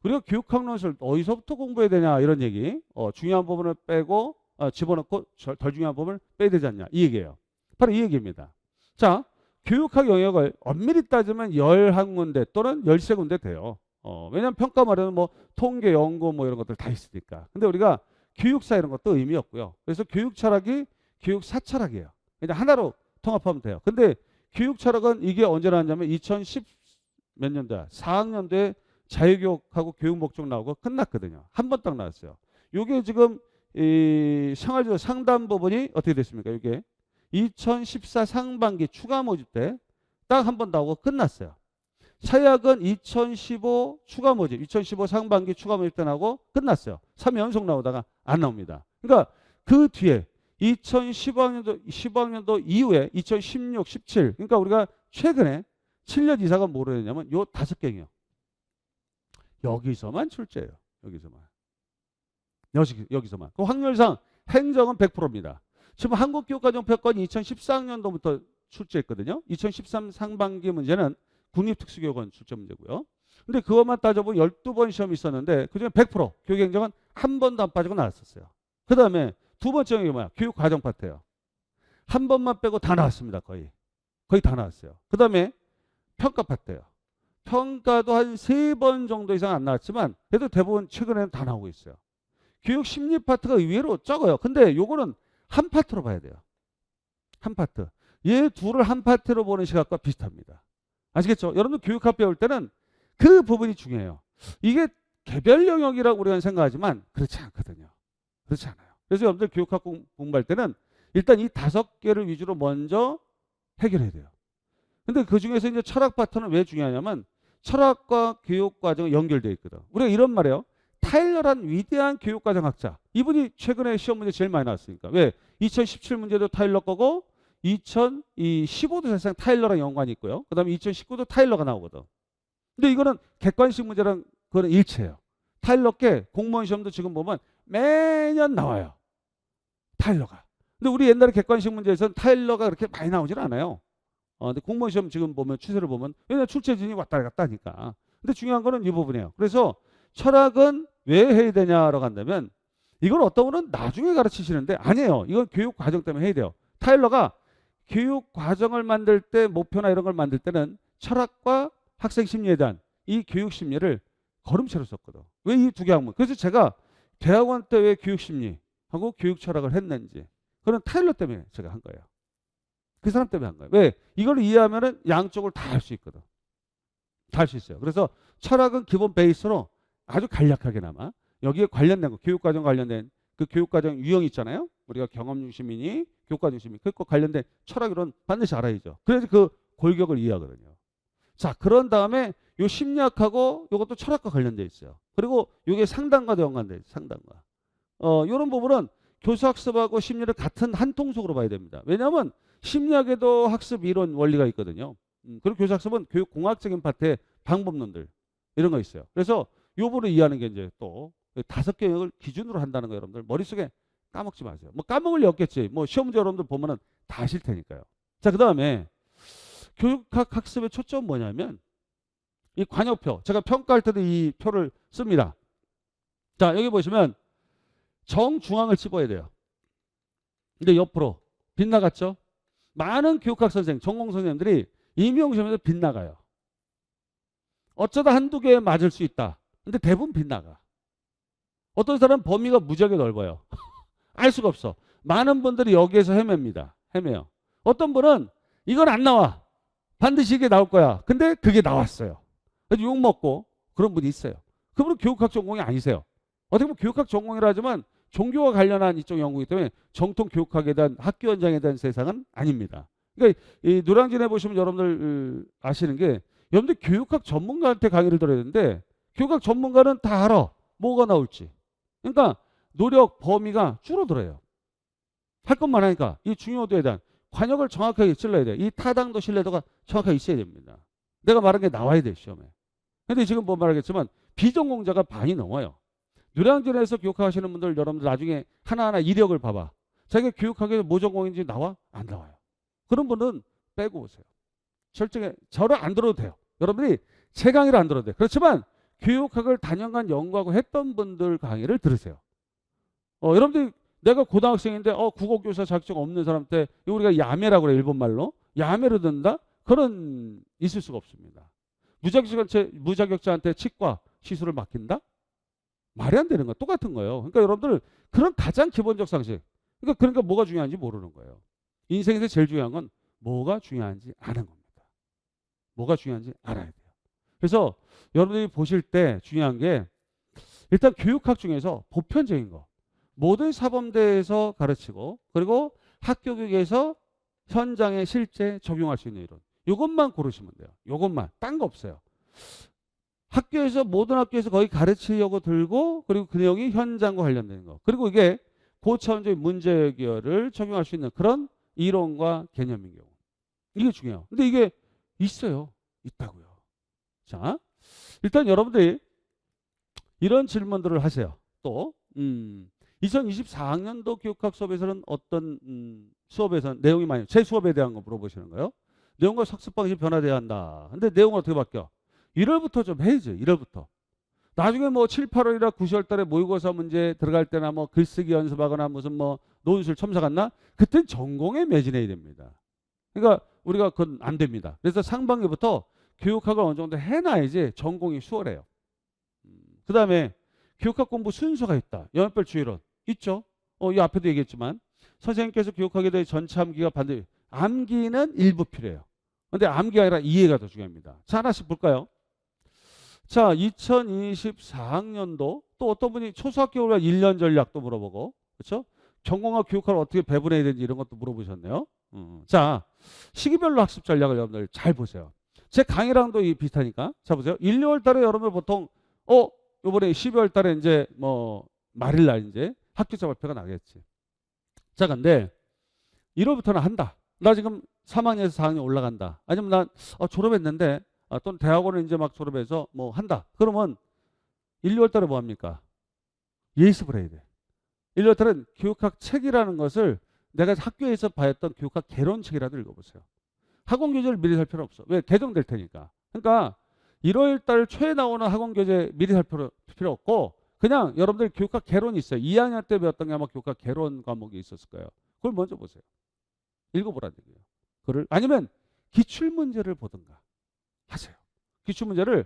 우리가 교육학 논술 어디서부터 공부해야 되냐 이런 얘기 중요한 부분을 빼고 집어넣고 덜 중요한 부분을 빼야 되지 않냐 이 얘기예요. 바로 이 얘기입니다. 자, 교육학 영역을 엄밀히 따지면 11군데 또는 13군데 돼요. 왜냐하면 평가 마련은 뭐 통계, 연구 뭐 이런 것들 다 있으니까. 근데 우리가 교육사 이런 것도 의미 없고요. 그래서 교육 철학이 교육사 철학이에요. 그냥 하나로 통합하면 돼요. 근데 교육 철학은 이게 언제 나왔냐면 2010 몇 년도야? 4학년도에 자유교육하고 교육 목적 나오고 끝났거든요. 한 번 딱 나왔어요. 요게 지금 이 생활지도 상담 부분이 어떻게 됐습니까? 이게 2014 상반기 추가 모집 때 딱 한 번 나오고 끝났어요. 사약은 2015 추가 모집, 2015 상반기 추가 모집 때 나오고 끝났어요. 3연속 나오다가 안 나옵니다. 그러니까 그 뒤에 2015학년도 이후에 2016, 17 그러니까 우리가 최근에 7년 이상은 뭐로 했냐면 요 5개요. 여기서만 출제해요. 여기서만. 그 확률상 행정은 100%입니다. 지금 한국교육과정평가원이 2014학년도부터 출제했거든요. 2013 상반기 문제는 국립특수교육원 출제 문제고요. 근데 그것만 따져보면 12번 시험이 있었는데 그중에 100% 교육행정은 한 번도 안 빠지고 나왔었어요. 그 다음에 두 번째 영역이 뭐야? 교육과정 파트예요. 한 번만 빼고 다 나왔습니다. 거의 다 나왔어요. 그 다음에 평가 파트예요. 평가도 한 3번 정도 이상 안 나왔지만 그래도 대부분 최근에는 다 나오고 있어요. 교육 심리 파트가 의외로 적어요. 근데 요거는 한 파트로 봐야 돼요. 한 파트. 얘 둘을 한 파트로 보는 시각과 비슷합니다. 아시겠죠? 여러분들 교육학 배울 때는 그 부분이 중요해요. 이게 개별 영역이라고 우리가 생각하지만 그렇지 않거든요. 그렇지 않아요. 그래서 여러분들 교육학 공부할 때는 일단 이 5개를 위주로 먼저 해결해야 돼요. 근데 그 중에서 이제 철학 파트는 왜 중요하냐면 철학과 교육 과정이 연결되어 있거든. 우리가 이런 말이에요. 타일러란 위대한 교육과정학자. 이분이 최근에 시험 문제 제일 많이 나왔으니까. 왜? 2017 문제도 타일러 거고 2015도 사실상 타일러랑 연관이 있고요. 그 다음에 2019도 타일러가 나오거든. 근데 이거는 객관식 문제랑 그거는 일치해요. 타일러께 공무원 시험도 지금 보면 매년 나와요. 타일러가. 근데 우리 옛날에 객관식 문제에서는 타일러가 그렇게 많이 나오질 않아요. 근데 공무원 시험 지금 보면 추세를 보면 왜냐면 출제진이 왔다 갔다 하니까. 근데 중요한 거는 이 부분이에요. 그래서 철학은 왜 해야 되냐라고 한다면 이건 어떤 분은 나중에 가르치시는데 아니에요. 이건 교육 과정 때문에 해야 돼요. 타일러가 교육 과정을 만들 때 목표나 이런 걸 만들 때는 철학과 학생 심리에 대한 이 교육 심리를 걸음체로 썼거든. 왜 이 두 개 학문? 그래서 제가 대학원 때 왜 교육 심리하고 교육 철학을 했는지 그건 타일러 때문에 제가 한 거예요. 그 사람 때문에 한 거예요. 왜? 이걸 이해하면은 양쪽을 다 할 수 있거든. 다 할 수 있어요. 그래서 철학은 기본 베이스로 아주 간략하게나마 여기에 관련된 거, 교육과정 관련된 그 교육과정 유형 있잖아요. 우리가 경험 중심이니 교육과정 중심이 그거 관련된 철학이론 반드시 알아야죠. 그래야지 그 골격을 이해하거든요. 자, 그런 다음에 요 심리학하고 요것도 철학과 관련돼 있어요. 그리고 요게 상담과도 연관돼 있어요. 상담과. 요런 부분은 교수학습하고 심리를 같은 한 통속으로 봐야 됩니다. 왜냐하면 심리학에도 학습 이론 원리가 있거든요. 그리고 교수학습은 교육공학적인 파트의 방법론들 이런 거 있어요. 그래서 요 부분을 이해하는 게 이제 또 5개 영역을 기준으로 한다는 거 여러분들 머릿속에 까먹지 마세요. 뭐 까먹을 리 없겠지. 뭐 시험 문제 여러분들 보면은 다 아실 테니까요. 자, 그 다음에 교육학 학습의 초점은 뭐냐면 이 관역표. 제가 평가할 때도 이 표를 씁니다. 자, 여기 보시면 정중앙을 찝어야 돼요. 근데 옆으로 빗나갔죠? 많은 교육학 선생님, 전공 선생님들이 임용 시험에서 빗나가요. 어쩌다 한두 개에 맞을 수 있다. 근데 대부분 빗나가. 어떤 사람은 범위가 무지하게 넓어요. 알 수가 없어. 많은 분들이 여기에서 헤맵니다. 헤매요. 어떤 분은 이건 안 나와. 반드시 이게 나올 거야. 근데 그게 나왔어요. 그래서 욕먹고 그런 분이 있어요. 그분은 교육학 전공이 아니세요. 어떻게 보면 교육학 전공이라 하지만 종교와 관련한 이쪽 연구이기 때문에 정통 교육학에 대한 학교 현장에 대한 세상은 아닙니다. 그러니까 이 노량진에 보시면 여러분들 아시는 게 여러분들 교육학 전문가한테 강의를 들어야 되는데 교육학 전문가는 다 알아. 뭐가 나올지. 그러니까 노력 범위가 줄어들어요. 할 것만 하니까 이 중요도에 대한 관역을 정확하게 찔러야 돼요. 이 타당도 신뢰도가 정확하게 있어야 됩니다. 내가 말한 게 나와야 돼요. 시험에. 근데 지금 뭐 말하겠지만 비전공자가 반이 넘어요. 노량진에서 교육학 하시는 분들 여러분들 나중에 하나하나 이력을 봐봐. 자기가 교육학에서 뭐 전공인지 나와? 안 나와요. 그런 분은 빼고 오세요. 철저하게 저를 안 들어도 돼요. 여러분들이 제 강의를 안 들어도 돼요. 그렇지만 교육학을 단연간 연구하고 했던 분들 강의를 들으세요. 여러분들이 내가 고등학생인데 국어교사 자격증 없는 사람한테 우리가 야매라고 그래 일본말로 야매로 든다? 그런 있을 수가 없습니다. 무자격자한테 치과 시술을 맡긴다? 말이 안 되는 거 똑같은 거예요. 그러니까 여러분들 그런 가장 기본적 상식. 그러니까 뭐가 중요한지 모르는 거예요. 인생에서 제일 중요한 건 뭐가 중요한지 아는 겁니다. 뭐가 중요한지 알아야 돼요. 그래서 여러분들이 보실 때 중요한 게 일단 교육학 중에서 보편적인 거. 모든 사범대에서 가르치고 그리고 학교 교육에서 현장에 실제 적용할 수 있는 이론. 이것만 고르시면 돼요. 이것만. 딴 거 없어요. 모든 학교에서 거의 가르치려고 들고 그리고 그 내용이 현장과 관련되는 거. 그리고 이게 고차원적인 문제 해결을 적용할 수 있는 그런 이론과 개념인 경우. 이게 중요해요. 근데 이게 있어요. 있다고요. 자, 일단 여러분들이 이런 질문들을 하세요. 또 2024학년도 교육학 수업에서는 어떤 수업에서는 내용이 많이 제 수업에 대한 거 물어보시는 거예요. 내용과 학습 방식이 변화돼야 한다. 근데 내용은 어떻게 바뀌어? 1월부터 좀 해야죠. 1월부터. 나중에 뭐 7, 8월이나 9월 달에 모의고사 문제 들어갈 때나 뭐 글쓰기 연습하거나 무슨 뭐 논술 첨삭 갔나? 그땐 전공에 매진해야 됩니다. 그러니까 우리가 그건 안 됩니다. 그래서 상반기부터 교육학을 어느 정도 해놔야지 전공이 수월해요. 그 다음에 교육학 공부 순서가 있다. 영역별 주의론 있죠. 이 앞에도 얘기했지만 선생님께서 교육학에 대해 전체 암기가 반드시 암기는 일부 필요해요. 근데 암기가 아니라 이해가 더 중요합니다. 자, 하나씩 볼까요? 자, 2024학년도 또 어떤 분이 초등학교를 1년 전략도 물어보고 그렇죠? 전공학 교육학을 어떻게 배분해야 되는지 이런 것도 물어보셨네요. 자, 시기별로 학습 전략을 여러분들 잘 보세요. 제 강의랑도 비슷하니까. 자, 보세요. 1, 2월 달에 여러분들 보통 요번에 12월 달에 이제 뭐 말일날 이제 학교자 발표가 나겠지. 자, 근데 1월부터는 한다. 나 지금 3학년에서 4학년 올라간다. 아니면 난 졸업했는데 또는 대학원을 이제 막 졸업해서 뭐 한다. 그러면 1, 2월 달에 뭐 합니까? 예습을 해야 돼. 1, 2월 달은 교육학 책이라는 것을 내가 학교에서 봤던 교육학 개론책이라도 읽어보세요. 학원 교재를 미리 살 필요 없어. 왜? 개정될 테니까. 그러니까 1월 달 초에 나오는 학원 교재 미리 살 필요 없고 그냥 여러분들 교육학 개론이 있어요. 2학년 때 배웠던 게 아마 교육학 개론 과목이 있었을 거예요. 그걸 먼저 보세요. 읽어보라는 얘기예요. 그걸 아니면 기출문제를 보든가 하세요. 기출문제를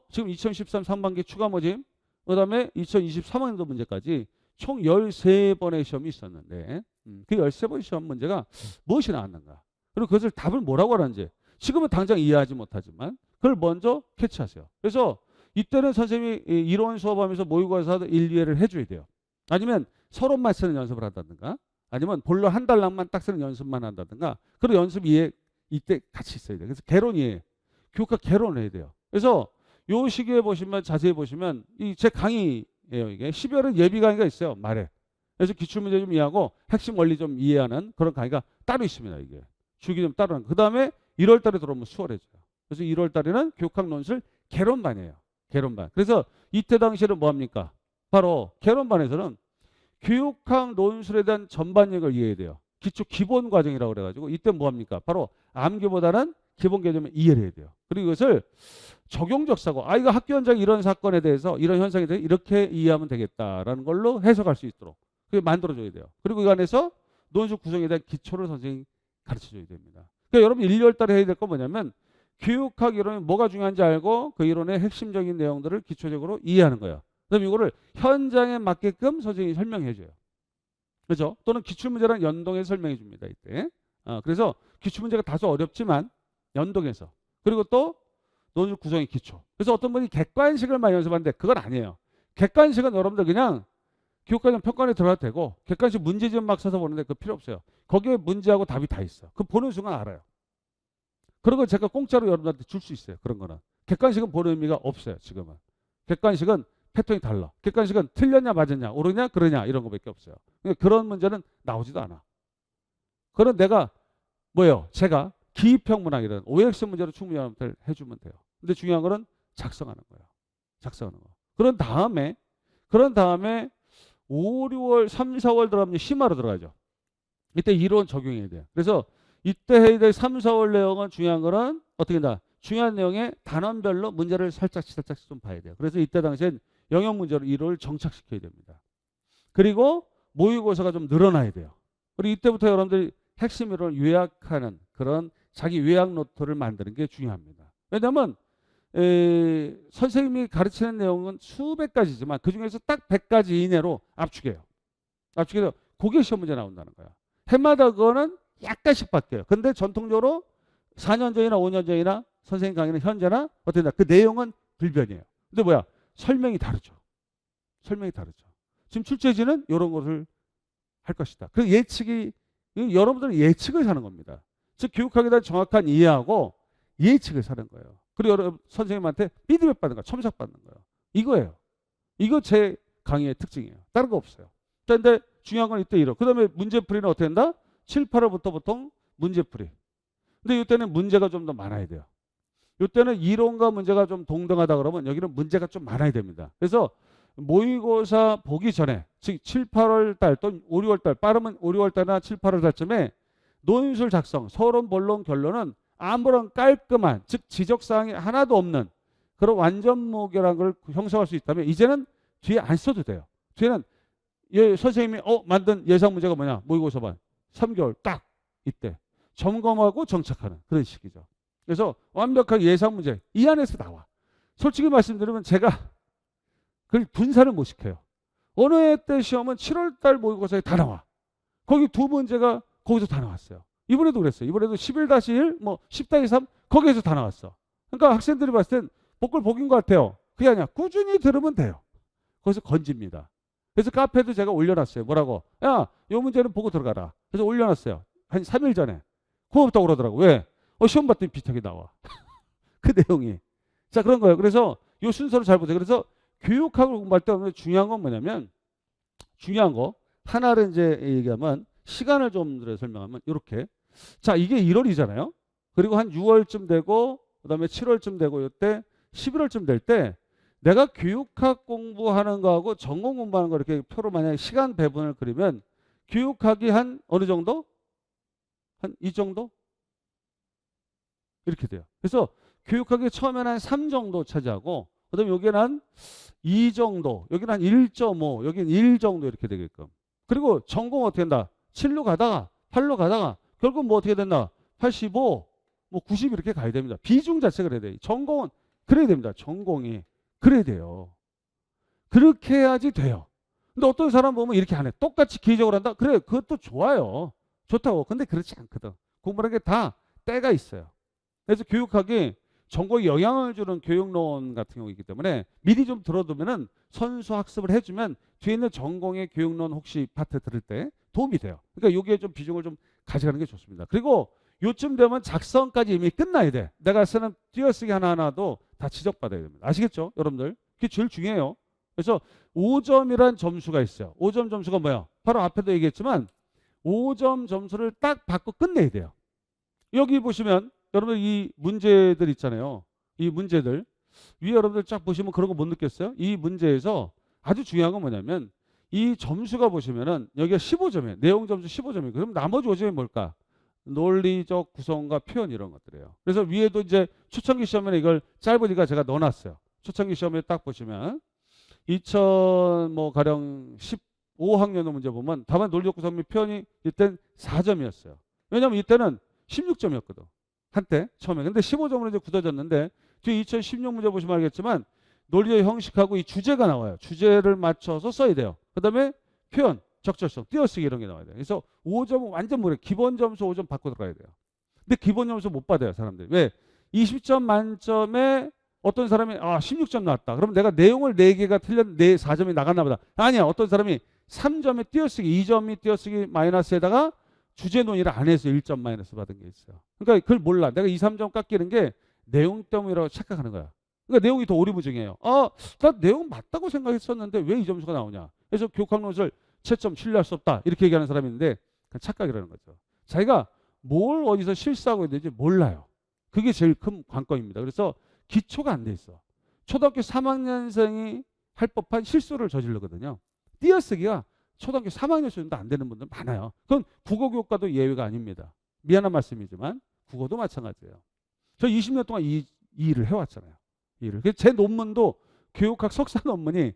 지금 2013 상반기 추가 모집 그 다음에 2023학년도 문제까지 총 13번의 시험이 있었는데 그 13번 시험 문제가 무엇이 나왔는가 그리고 그것을 답을 뭐라고 하는지 지금은 당장 이해하지 못하지만 그걸 먼저 캐치하세요. 그래서 이때는 선생님이 이론 수업하면서 모의고사 1, 2회를 해줘야 돼요. 아니면 서론만 쓰는 연습을 한다든가 아니면 본론 한 달락만 딱 쓰는 연습만 한다든가 그런 연습 이해 이때 같이 있어야 돼요. 그래서 개론이에요. 교육학 개론을 해야 돼요. 그래서 요 시기에 보시면 자세히 보시면 제 강의예요. 이게 12월에 예비 강의가 있어요. 말에. 그래서 기출문제 좀 이해하고 핵심 원리 좀 이해하는 그런 강의가 따로 있습니다. 이게 주기 좀 따로. 그 다음에 1월 달에 들어오면 수월해져요. 그래서 1월 달에는 교육학 논술 개론반이에요. 개론반. 그래서 이때 당시에는 뭐 합니까? 바로 개론반에서는 교육학 논술에 대한 전반력을 이해해야 돼요. 기초 기본 과정이라고 그래가지고 이때 뭐 합니까? 바로 암기보다는 기본 개념을 이해를 해야 돼요. 그리고 이것을 적용적 사고, 이거 학교 현장 이런 사건에 대해서 이런 현상에 대해서 이렇게 이해하면 되겠다라는 걸로 해석할 수 있도록 그게 만들어줘야 돼요. 그리고 그 안에서 논술 구성에 대한 기초를 선생님이 가르쳐줘야 됩니다. 그러니까 여러분 1, 2월 달에 해야 될 건 뭐냐면 교육학 이론이 뭐가 중요한지 알고 그 이론의 핵심적인 내용들을 기초적으로 이해하는 거예요. 그다음에 이거를 현장에 맞게끔 선생님이 설명해 줘요. 그렇죠? 또는 기출문제랑 연동해서 설명해 줍니다. 이때. 그래서 기출문제가 다소 어렵지만 연동해서. 그리고 또 논술 구성의 기초. 그래서 어떤 분이 객관식을 많이 연습하는데 그건 아니에요. 객관식은 여러분들 그냥 교육과정 평가에 들어가도 되고 객관식 문제집 막 써서 보는데 그거 필요 없어요. 거기에 문제하고 답이 다 있어. 그 보는 순간 알아요. 그런 거 제가 공짜로 여러분들한테 줄 수 있어요. 그런 거는. 객관식은 보는 의미가 없어요. 지금은. 객관식은 패턴이 달라. 객관식은 틀렸냐 맞았냐 옳으냐 그러냐 이런 거밖에 없어요. 그런 문제는 나오지도 않아. 그런 내가 뭐예요? 제가 기입형문항이라는 OX 문제로 충분히 여러분들 해주면 돼요. 근데 중요한 거는 작성하는 거예요. 작성하는 거. 그런 다음에 5, 6월, 3, 4월 들어가면 심화로 들어가죠. 이때 이론 적용해야 돼요. 그래서 이때 해야 될 3, 4월 내용은 중요한 거는 어떻게 된다? 중요한 내용의 단원별로 문제를 살짝씩 좀 봐야 돼요. 그래서 이때 당시엔 영역 문제로 이론을 정착시켜야 됩니다. 그리고 모의고사가 좀 늘어나야 돼요. 그리고 이때부터 여러분들이 핵심 이론을 요약하는 그런 자기 요약 노트를 만드는 게 중요합니다. 왜냐하면 선생님이 가르치는 내용은 수백 가지지만 그중에서 딱 100가지 이내로 압축해요. 압축해서 그게 시험 문제 나온다는 거야. 해마다 그거는 약간씩 바뀌어요. 근데 전통적으로 4년 전이나 5년 전이나 선생님 강의는 현재나 어떻게 그 내용은 불변이에요. 근데 뭐야? 설명이 다르죠. 설명이 다르죠. 지금 출제지는 이런 것을 할 것이다. 그 예측이 여러분들은 예측을 사는 겁니다. 즉 교육학에 대한 정확한 이해하고 예측을 사는 거예요. 그리고 여러분 선생님한테 피드백 받는 거, 첨삭 받는 거예요. 이거예요. 이거 제 강의의 특징이에요. 다른 거 없어요. 그런데 중요한 건 이때 그 다음에 문제풀이는 어떻게 한다? 7, 8월부터 보통 문제풀이. 근데 이때는 문제가 좀 더 많아야 돼요. 이때는 이론과 문제가 좀 동등하다 그러면 여기는 문제가 좀 많아야 됩니다. 그래서 모의고사 보기 전에 즉 7, 8월 달 또는 5, 6월 달 빠르면 5, 6월 달이나 7, 8월 달쯤에 논술 작성, 서론, 본론, 결론은 아무런 깔끔한 즉 지적사항이 하나도 없는 그런 완전 무결한 걸 형성할 수 있다면 이제는 뒤에 안 써도 돼요. 뒤에는 선생님이 만든 예상 문제가 뭐냐? 모의고사반 3개월 딱 이때 점검하고 정착하는 그런 식이죠. 그래서 완벽하게 예상 문제 이 안에서 나와. 솔직히 말씀드리면 제가 그걸 분산을 못 시켜요. 어느 해 때 시험은 7월 달 모의고사에 다 나와. 거기 두 문제가 거기서 다 나왔어요. 이번에도 그랬어요. 이번에도 11-1, 10-3 거기에서 다 나왔어. 그러니까 학생들이 봤을 땐 복을 복인 것 같아요. 그게 아니야. 꾸준히 들으면 돼요. 거기서 건집니다. 그래서 카페도 제가 올려놨어요. 뭐라고? 야, 이 문제는 보고 들어가라. 그래서 올려놨어요. 한 3일 전에. 고맙다고 그러더라고. 왜? 시험 봤더니 비슷하게 나와. 그 내용이. 자, 그런 거예요. 그래서 이 순서를 잘 보세요. 그래서 교육학을 공부할 때 중요한 건 뭐냐면 중요한 거 하나를 이제 얘기하면 시간을 좀 들어 설명하면 이렇게 자 이게 1월이잖아요. 그리고 한 6월쯤 되고 그다음에 7월쯤 되고 이때 11월쯤 될 때 내가 교육학 공부하는 거하고 전공 공부하는 거 이렇게 표로 만약에 시간 배분을 그리면 교육학이 한 어느 정도? 한 이 정도? 이렇게 돼요. 그래서 교육학이 처음에는 한 3 정도 차지하고 그다음에 여기는 한 2 정도, 여기는 한 1.5, 여기는 1 정도 이렇게 되게끔. 그리고 전공 어떻게 된다? 7로 가다가 8로 가다가 결국 뭐 어떻게 된다? 85, 90 이렇게 가야 됩니다. 비중 자체가 그래야 돼요. 전공은 그래야 됩니다. 전공이 그래야 돼요. 그렇게 해야지 돼요. 근데 어떤 사람 보면 이렇게 안 해. 똑같이 기적을 한다? 그래, 그것도 좋아요. 좋다고. 근데 그렇지 않거든. 공부하는 게 다 때가 있어요. 그래서 교육학이 전공에 영향을 주는 교육론 같은 경우이기 때문에 미리 좀 들어두면은 선수 학습을 해주면 뒤에 있는 전공의 교육론 혹시 파트 들을 때 도움이 돼요. 그러니까 여기에 좀 비중을 좀 가져가는 게 좋습니다. 그리고 요쯤 되면 작성까지 이미 끝나야 돼. 내가 쓰는 띄어쓰기 하나하나도 다 지적받아야 됩니다. 아시겠죠? 여러분들. 그게 제일 중요해요. 그래서 5점이란 점수가 있어요. 5점 점수가 뭐야? 바로 앞에도 얘기했지만 5점 점수를 딱 받고 끝내야 돼요. 여기 보시면 여러분 이 문제들 있잖아요. 이 문제들 위에 여러분들 쫙 보시면 그런 거 못 느꼈어요? 이 문제에서 아주 중요한 건 뭐냐면 이 점수가 보시면은 여기가 15점이에요. 내용 점수 15점이에요. 그럼 나머지 5점이 뭘까? 논리적 구성과 표현 이런 것들이에요. 그래서 위에도 이제 초창기 시험에 이걸 짧으니까 제가 넣어놨어요. 초창기 시험에 딱 보시면 2000 뭐 가령 15학년 문제 보면 다만 논리적 구성 및 표현이 이때는 4점이었어요. 왜냐하면 이때는 16점이었거든. 한때 처음에. 근데 15점으로 이제 굳어졌는데 뒤에 2016 문제 보시면 알겠지만 논리의 형식하고 이 주제가 나와요. 주제를 맞춰서 써야 돼요. 그 다음에 표현, 적절성, 띄어쓰기 이런 게 나와야 돼요. 그래서 5점은 완전 무례. 기본 점수 5점 받고 들어가야 돼요. 근데 기본 점수 못 받아요, 사람들이. 왜? 20점 만점에 어떤 사람이 16점 나왔다. 그럼 내가 내용을 4개가 틀렸는데 4점이 나갔나 보다. 아니야. 어떤 사람이 3점에 띄어쓰기, 2점이 띄어쓰기 마이너스에다가 주제 논의를 안 해서 1점 마이너스 받은 게 있어요. 그러니까 그걸 몰라. 내가 2, 3점 깎이는 게 내용 때문이라고 착각하는 거야. 그러니까 내용이 더 오리무중이에요. 나 내용 맞다고 생각했었는데 왜 이 점수가 나오냐. 그래서 교육학 논술 채점 신뢰할 수 없다. 이렇게 얘기하는 사람이 있는데 그냥 착각이라는 거죠. 자기가 뭘 어디서 실수하고 있는지 몰라요. 그게 제일 큰 관건입니다. 그래서 기초가 안 돼 있어. 초등학교 3학년생이 할 법한 실수를 저지르거든요. 띄어쓰기가 초등학교 3학년 수준도 안 되는 분들 많아요. 그건 국어교과도 예외가 아닙니다. 미안한 말씀이지만 국어도 마찬가지예요. 저 20년 동안 이 일을 해왔잖아요. 이 일을. 제 논문도 교육학 석사 논문이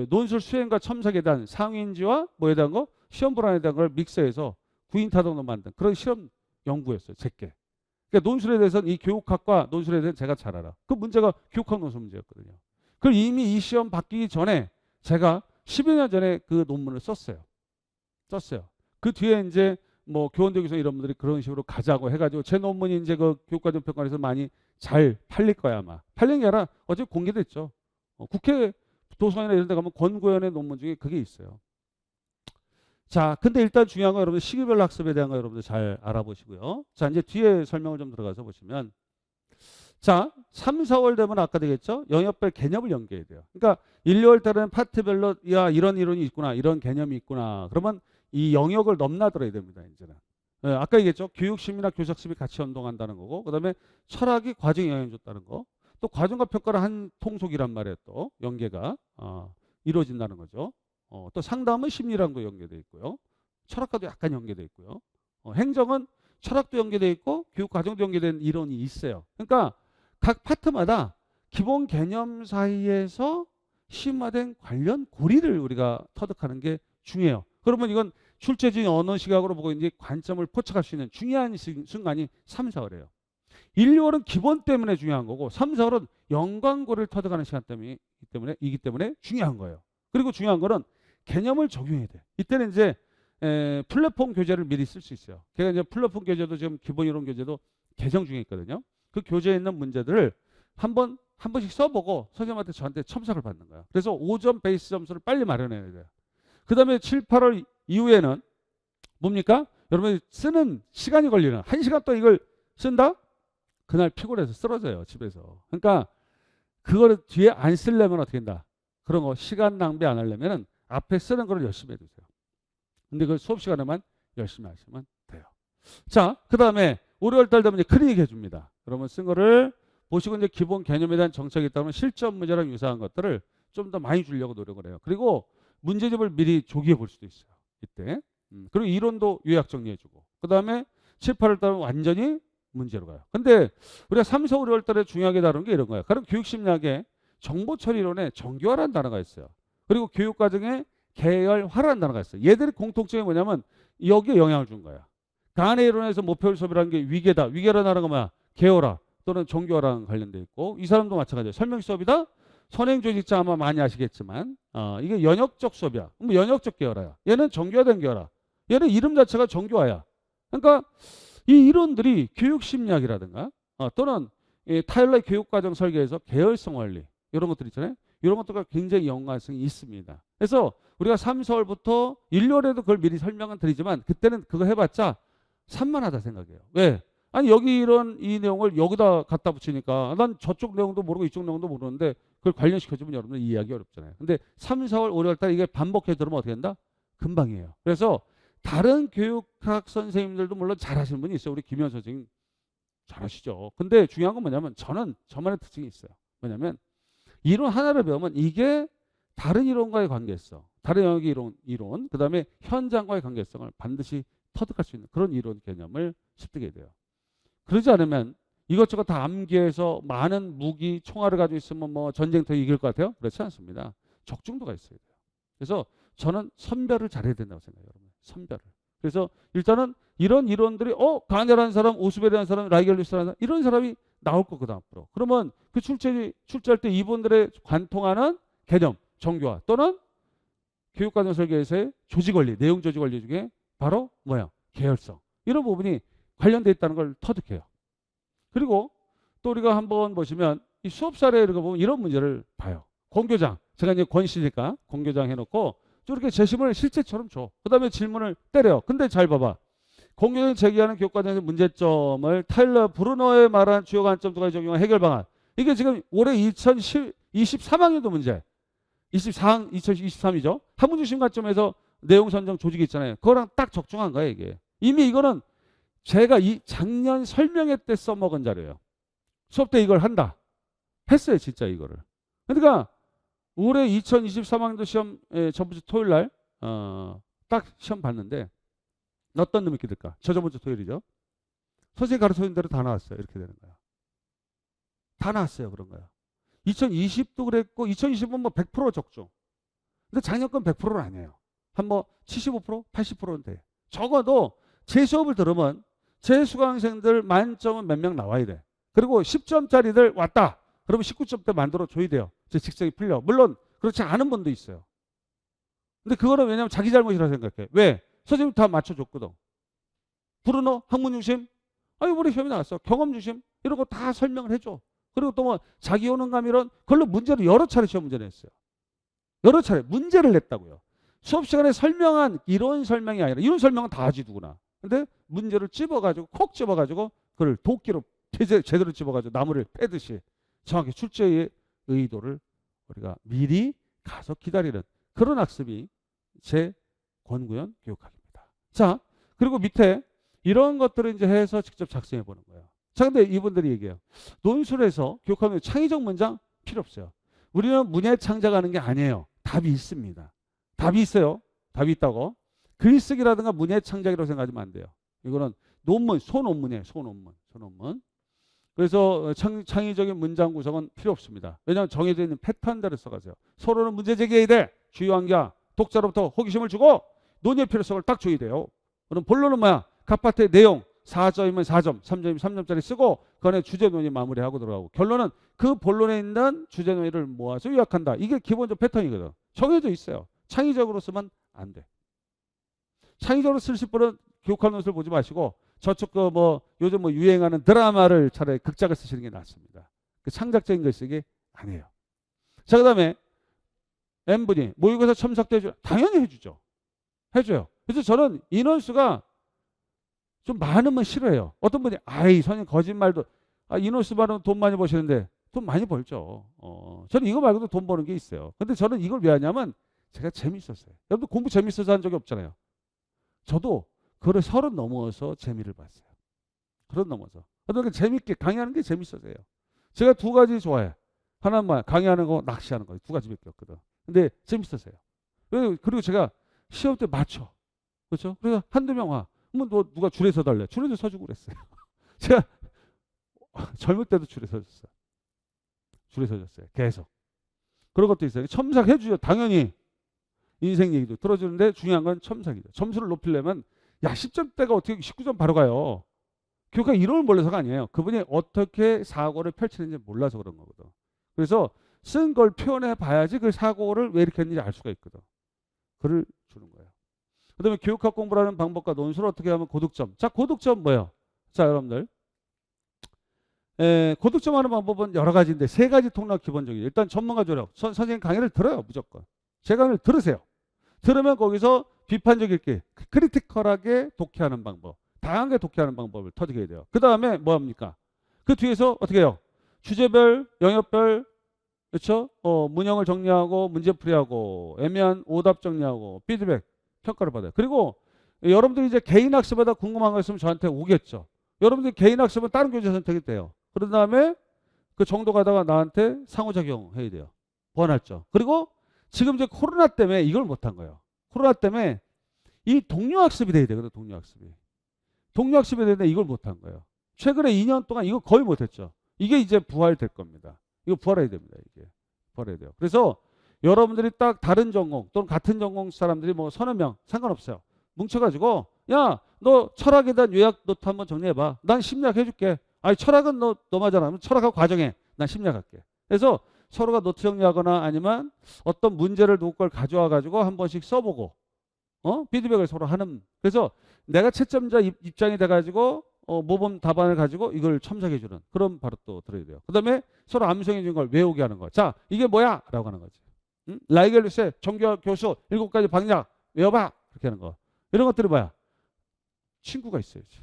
논술 수행과 첨삭에 대한 상위인지와 뭐에 대한 거? 시험 불안에 대한 걸 믹스해서 구인타독으로 만든 그런 실험 연구였어요. 제게. 그러니까 논술에 대해서는 이 교육학과 논술에 대해서는 제가 잘 알아. 그 문제가 교육학 논술 문제였거든요. 그걸 이미 이 시험 받기 전에 제가 10여 년 전에 그 논문을 썼어요. 그 뒤에 이제 뭐 교원대 교수 이런 분들이 그런 식으로 가자고 해가지고 제 논문이 이제 그 교육과정평가에서 많이 잘 팔릴 거야 아마. 팔린 게 아니라 어제 공개됐죠. 국회 도서관이나 이런 데 가면 권고연의 논문 중에 그게 있어요. 자, 근데 일단 중요한 건 여러분들 시기별 학습에 대한 거 여러분들 잘 알아보시고요. 자, 이제 뒤에 설명을 좀 들어가서 보시면 자, 3, 4월 되면 아까 되겠죠? 영역별 개념을 연계해야 돼요. 그러니까 1, 2월 달에는 파트별로 야, 이런 이론이 있구나. 이런 개념이 있구나. 그러면 이 영역을 넘나들어야 됩니다. 이제는. 아까 얘기했죠. 교육심이나 교사심이 같이 연동한다는 거고 그다음에 철학이 과정에 영향을 줬다는 거. 또 과정과 평가를 한 통속이란 말이에요. 또 연계가 이루어진다는 거죠. 또 상담은 심리랑도 연계되어 있고요. 철학과도 약간 연계되어 있고요. 행정은 철학도 연계되어 있고 교육 과정도 연계된 이론이 있어요. 그러니까 각 파트마다 기본 개념 사이에서 심화된 관련 고리를 우리가 터득하는 게 중요해요. 그러면 이건 출제진 언어 시각으로 보고 이제 관점을 포착할 수 있는 중요한 순간이 3, 4월이에요. 1, 2월은 기본 때문에 중요한 거고 3, 4월은 연관고리를 터득하는 시간 이기 때문에 중요한 거예요. 그리고 중요한 거는 개념을 적용해야 돼. 이때는 이제 플랫폼 교재를 미리 쓸 수 있어요. 제가 이제 플랫폼 교재도 지금 기본 이론 교재도 개정 중에 있거든요. 그 교재에 있는 문제들을 한 번씩 써보고 선생님한테 저한테 첨삭을 받는 거예요. 그래서 5점 베이스 점수를 빨리 마련해야 돼요. 그 다음에 7, 8월 이후에는 뭡니까? 여러분이 쓰는 시간이 걸리는 1시간 동안 이걸 쓴다? 그날 피곤해서 쓰러져요. 집에서. 그러니까 그거를 뒤에 안 쓰려면 어떻게 된다? 그런 거 시간 낭비 안 하려면 앞에 쓰는 거를 열심히 해두세요. 근데 그 수업 시간에만 열심히 하시면 돼요. 자, 그 다음에 5, 6월달 되면 이제 클리닉 해줍니다. 그러면 쓴 거를 보시고 이제 기본 개념에 대한 정책이 있다면 실전 문제랑 유사한 것들을 좀 더 많이 주려고 노력을 해요. 그리고 문제집을 미리 조기에 볼 수도 있어요. 이때. 그리고 이론도 요약 정리해주고. 그 다음에 7, 8월달은 완전히 문제로 가요. 근데 우리가 3, 4, 5월달에 중요하게 다룬 게 이런 거예요. 그럼 교육심리학에 정보처리론에 정교화라는 단어가 있어요. 그리고 교육과정에 계열화라는 단어가 있어요. 얘들의 공통점이 뭐냐면 여기에 영향을 준 거야. 간의 이론에서 목표 수업이라는 게 위계다. 위계라는 거 뭐야? 계열화 또는 정교화랑 관련돼 있고 이 사람도 마찬가지예요. 설명 수업이다. 선행조직자 아마 많이 아시겠지만 이게 연역적 수업이야. 뭐 연역적 계열화야. 얘는 정교화된 계열화. 얘는 이름 자체가 정교화야. 그러니까 이 이론들이 교육심리학이라든가 또는 타일러의 교육과정 설계에서 계열성 원리 이런 것들 있잖아요. 이런 것들과 굉장히 연관성이 있습니다. 그래서 우리가 3, 4월부터 1, 2월에도 그걸 미리 설명은 드리지만 그때는 그거 해봤자 산만하다 생각해요. 왜? 아니 여기 이 내용을 여기다 갖다 붙이니까 난 저쪽 내용도 모르고 이쪽 내용도 모르는데 그걸 관련시켜주면 여러분들 이해하기 어렵잖아요. 근데 3, 4월, 5, 6월 달 이게 반복해 들으면 어떻게 된다? 금방이에요. 그래서 다른 교육학 선생님들도 물론 잘하시는 분이 있어요. 우리 김현 선생님 잘하시죠. 근데 중요한 건 뭐냐면 저는 저만의 특징이 있어요. 뭐냐면 이론 하나를 배우면 이게 다른 이론과의 관계성, 다른 영역의 이론, 그 다음에 현장과의 관계성을 반드시 터득할 수 있는 그런 이론 개념을 습득해야 돼요. 그러지 않으면 이것저것 다 암기해서 많은 무기, 총알을 가지고 있으면 뭐 전쟁터 이길 것 같아요? 그렇지 않습니다. 적중도가 있어야 돼요. 그래서 저는 선별을 잘해야 된다고 생각해요. 여러분. 선별을. 그래서 일단은 이런 이론들이 가네라는 사람, 오스베리라는 사람, 라이겔루스라는 사람 이런 사람이 나올 거거든 앞으로. 그러면 그 출제할 때 이분들의 관통하는 개념, 정교화 또는 교육과정 설계에서의 조직원리, 내용 조직원리 중에 바로 뭐야? 계열성. 이런 부분이 관련되어 있다는 걸 터득해요. 그리고 또 우리가 한번 보시면 이 수업 사례를 보면 이런 문제를 봐요. 공교장. 제가 이제 권씨니까 공교장 해놓고 이렇게 제시문을 실제처럼 줘. 그 다음에 질문을 때려요. 근데 잘 봐봐. 공교장이 제기하는 교육과정에서 문제점을 타일러 브루너의 말한 주요 관점 두 가지 적용한 해결 방안. 이게 지금 올해 2023학년도 문제. 2023이죠. 학문중심 관점에서 내용 선정 조직이 있잖아요. 그거랑 딱 적중한 거예요, 이게. 이미 이거는 제가 이 작년 설명회 때 써먹은 자료예요. 수업 때 이걸 한다. 했어요, 진짜 이거를. 그러니까 올해 2023학년도 시험 저번 주 토요일 날 딱 시험 봤는데 어떤 놈이 들까? 저번 주 토요일이죠. 선생님 가르쳐준 대로 다 나왔어요. 이렇게 되는 거야. 다 나왔어요. 그런 거야. 2020도 그랬고 2020은 뭐 100% 적중. 근데 작년 건 100%는 아니에요. 한 뭐 75%, 80%는 돼. 적어도 제 수업을 들으면 제 수강생들 만점은 몇 명 나와야 돼. 그리고 10점짜리들 왔다. 그러면 19점대 만들어 줘야 돼요. 제 직성이 풀려. 물론 그렇지 않은 분도 있어요. 근데 그거는 왜냐면 자기 잘못이라고 생각해. 왜? 선생님 다 맞춰줬거든. 브루노 학문 중심. 아니 우리 시험이 나왔어. 경험 중심. 이런 거 다 설명을 해줘. 그리고 또 뭐 자기 효능감 이런 그걸로 문제를 여러 차례 시험 문제 냈어요. 여러 차례 문제를 냈다고요. 수업 시간에 설명한 이론 설명이 아니라 이론 설명은 다 하지 누구나. 근데 문제를 찝어가지고 콕 찝어가지고 그걸 도끼로 제대로 찝어가지고 나무를 패듯이 정확히 출제의 의도를 우리가 미리 가서 기다리는 그런 학습이 제 권구현 교육학입니다. 자, 그리고 밑에 이런 것들을 이제 해서 직접 작성해 보는 거예요. 자, 근데 이분들이 얘기해요. 논술에서 교육하면 창의적 문장 필요 없어요. 우리는 문예 창작하는 게 아니에요. 답이 있습니다. 답이 있어요. 답이 있다고. 글쓰기라든가 문예 창작이라고 생각하면 안 돼요. 이거는 논문, 소논문이에요. 소논문. 그래서 창의적인 문장 구성은 필요 없습니다. 왜냐하면 정해져 있는 패턴대로 써가세요. 서로는 문제 제기해야 돼. 주요한 게 독자로부터 호기심을 주고 논의의 필요성을 딱 줘야 돼요. 그럼 본론은 뭐야? 갑파트의 내용 4점이면 4점, 3점이면 3점짜리 쓰고 그 안에 주제 논의 마무리하고 들어가고 결론은 그 본론에 있는 주제 논의를 모아서 요약한다. 이게 기본적 패턴이거든. 정해져 있어요. 창의적으로 쓰면 안 돼. 창의적으로 쓰실 분은 교육학 논술 보지 마시고 저쪽 그 뭐 요즘 뭐 유행하는 드라마를 차라리 극작을 쓰시는 게 낫습니다. 그 창작적인 걸 쓰기 아니에요. 자, 그다음에 N분이 모의고사 첨삭도 해줘. 당연히 해주죠. 해줘요. 그래서 저는 인원수가 좀 많으면 싫어해요. 어떤 분이 아이 선생님 거짓말도 인원수 많으면 돈 많이 버시는데 돈 많이 벌죠. 저는 이거 말고도 돈 버는 게 있어요. 근데 저는 이걸 왜 하냐면 제가 재밌었어요. 여러분들 공부 재밌어서 한 적이 없잖아요. 저도 그걸 30 넘어서 재미를 봤어요. 30 넘어서. 그러니까 재밌게 강의하는 게 재밌어서요. 제가 두 가지 좋아해. 하나는 뭐야? 강의하는 거, 낚시하는 거. 두 가지밖에 없거든. 근데 재밌었어요. 그리고 제가 시험 때 맞춰. 그렇죠? 그래서 한두 명 와. 그러면 너 누가 줄에 서달래. 줄에도 서주고 그랬어요. 제가 젊을 때도 줄에 서줬어요. 줄에 서줬어요. 계속. 그런 것도 있어요. 첨삭해 주죠. 당연히. 인생 얘기도 들어주는데 중요한 건 첨삭이죠. 점수를 높이려면 야 10점대가 어떻게 19점 바로 가요. 교육학 이론을 몰라서가 아니에요. 그분이 어떻게 사고를 펼치는지 몰라서 그런 거거든. 그래서 쓴 걸 표현해 봐야지 그 사고를 왜 이렇게 했는지 알 수가 있거든. 글을 주는 거예요. 그 다음에 교육학 공부라는 방법과 논술을 어떻게 하면 고득점. 자, 고득점 뭐예요? 자, 여러분들. 고득점 하는 방법은 여러 가지인데 세 가지 통락 기본적이에요. 일단 전문가 조력. 선생님 강의를 들어요. 무조건. 제 강의를 들으세요. 들으면 거기서 비판적 읽기, 크리티컬하게 독해하는 방법, 다양하게 독해하는 방법을 터득해야 돼요. 그 다음에 뭐 합니까? 그 뒤에서 어떻게 해요? 주제별, 영역별, 그렇죠? 문형을 정리하고 문제풀이하고 애매한 오답 정리하고 피드백, 평가를 받아요. 그리고 여러분들이 이제 개인 학습하다 궁금한 거 있으면 저한테 오겠죠. 여러분들이 개인 학습은 다른 교재 선택이 돼요. 그런 다음에 그 정도 가다가 나한테 상호작용 해야 돼요. 원할죠. 그리고 지금 이제 코로나 때문에 이걸 못한 거예요. 코로나 때문에 이 동료학습이 돼야 되거든. 동료학습이 되는데 이걸 못한 거예요. 최근에 2년 동안 이거 거의 못했죠. 이게 이제 부활될 겁니다. 이거 부활해야 됩니다. 이게 부활해야 돼요. 그래서 여러분들이 딱 다른 전공 또는 같은 전공 사람들이 뭐 서너 명 상관없어요. 뭉쳐가지고 야 너 철학에 대한 요약 노트 한번 정리해봐. 난 심리학 해줄게. 아니 철학은 너마잖아. 철학하고 과정해. 난 심리학할게. 그래서 서로가 노트 정리하거나 아니면 어떤 문제를 누구 걸 가져와 가지고 한 번씩 써보고 피드백을 서로 하는. 그래서 내가 채점자 입장이 돼가지고 모범 답안을 가지고 이걸 첨삭해 주는 그런 바로 또 들어야 돼요. 그 다음에 서로 암송해 주는 걸 외우게 하는 거. 자 이게 뭐야? 라고 하는 거지. 라이겔루스의 정규 교수 7가지 방향 외워봐. 그렇게 하는 거. 이런 것들이 뭐야? 친구가 있어야지.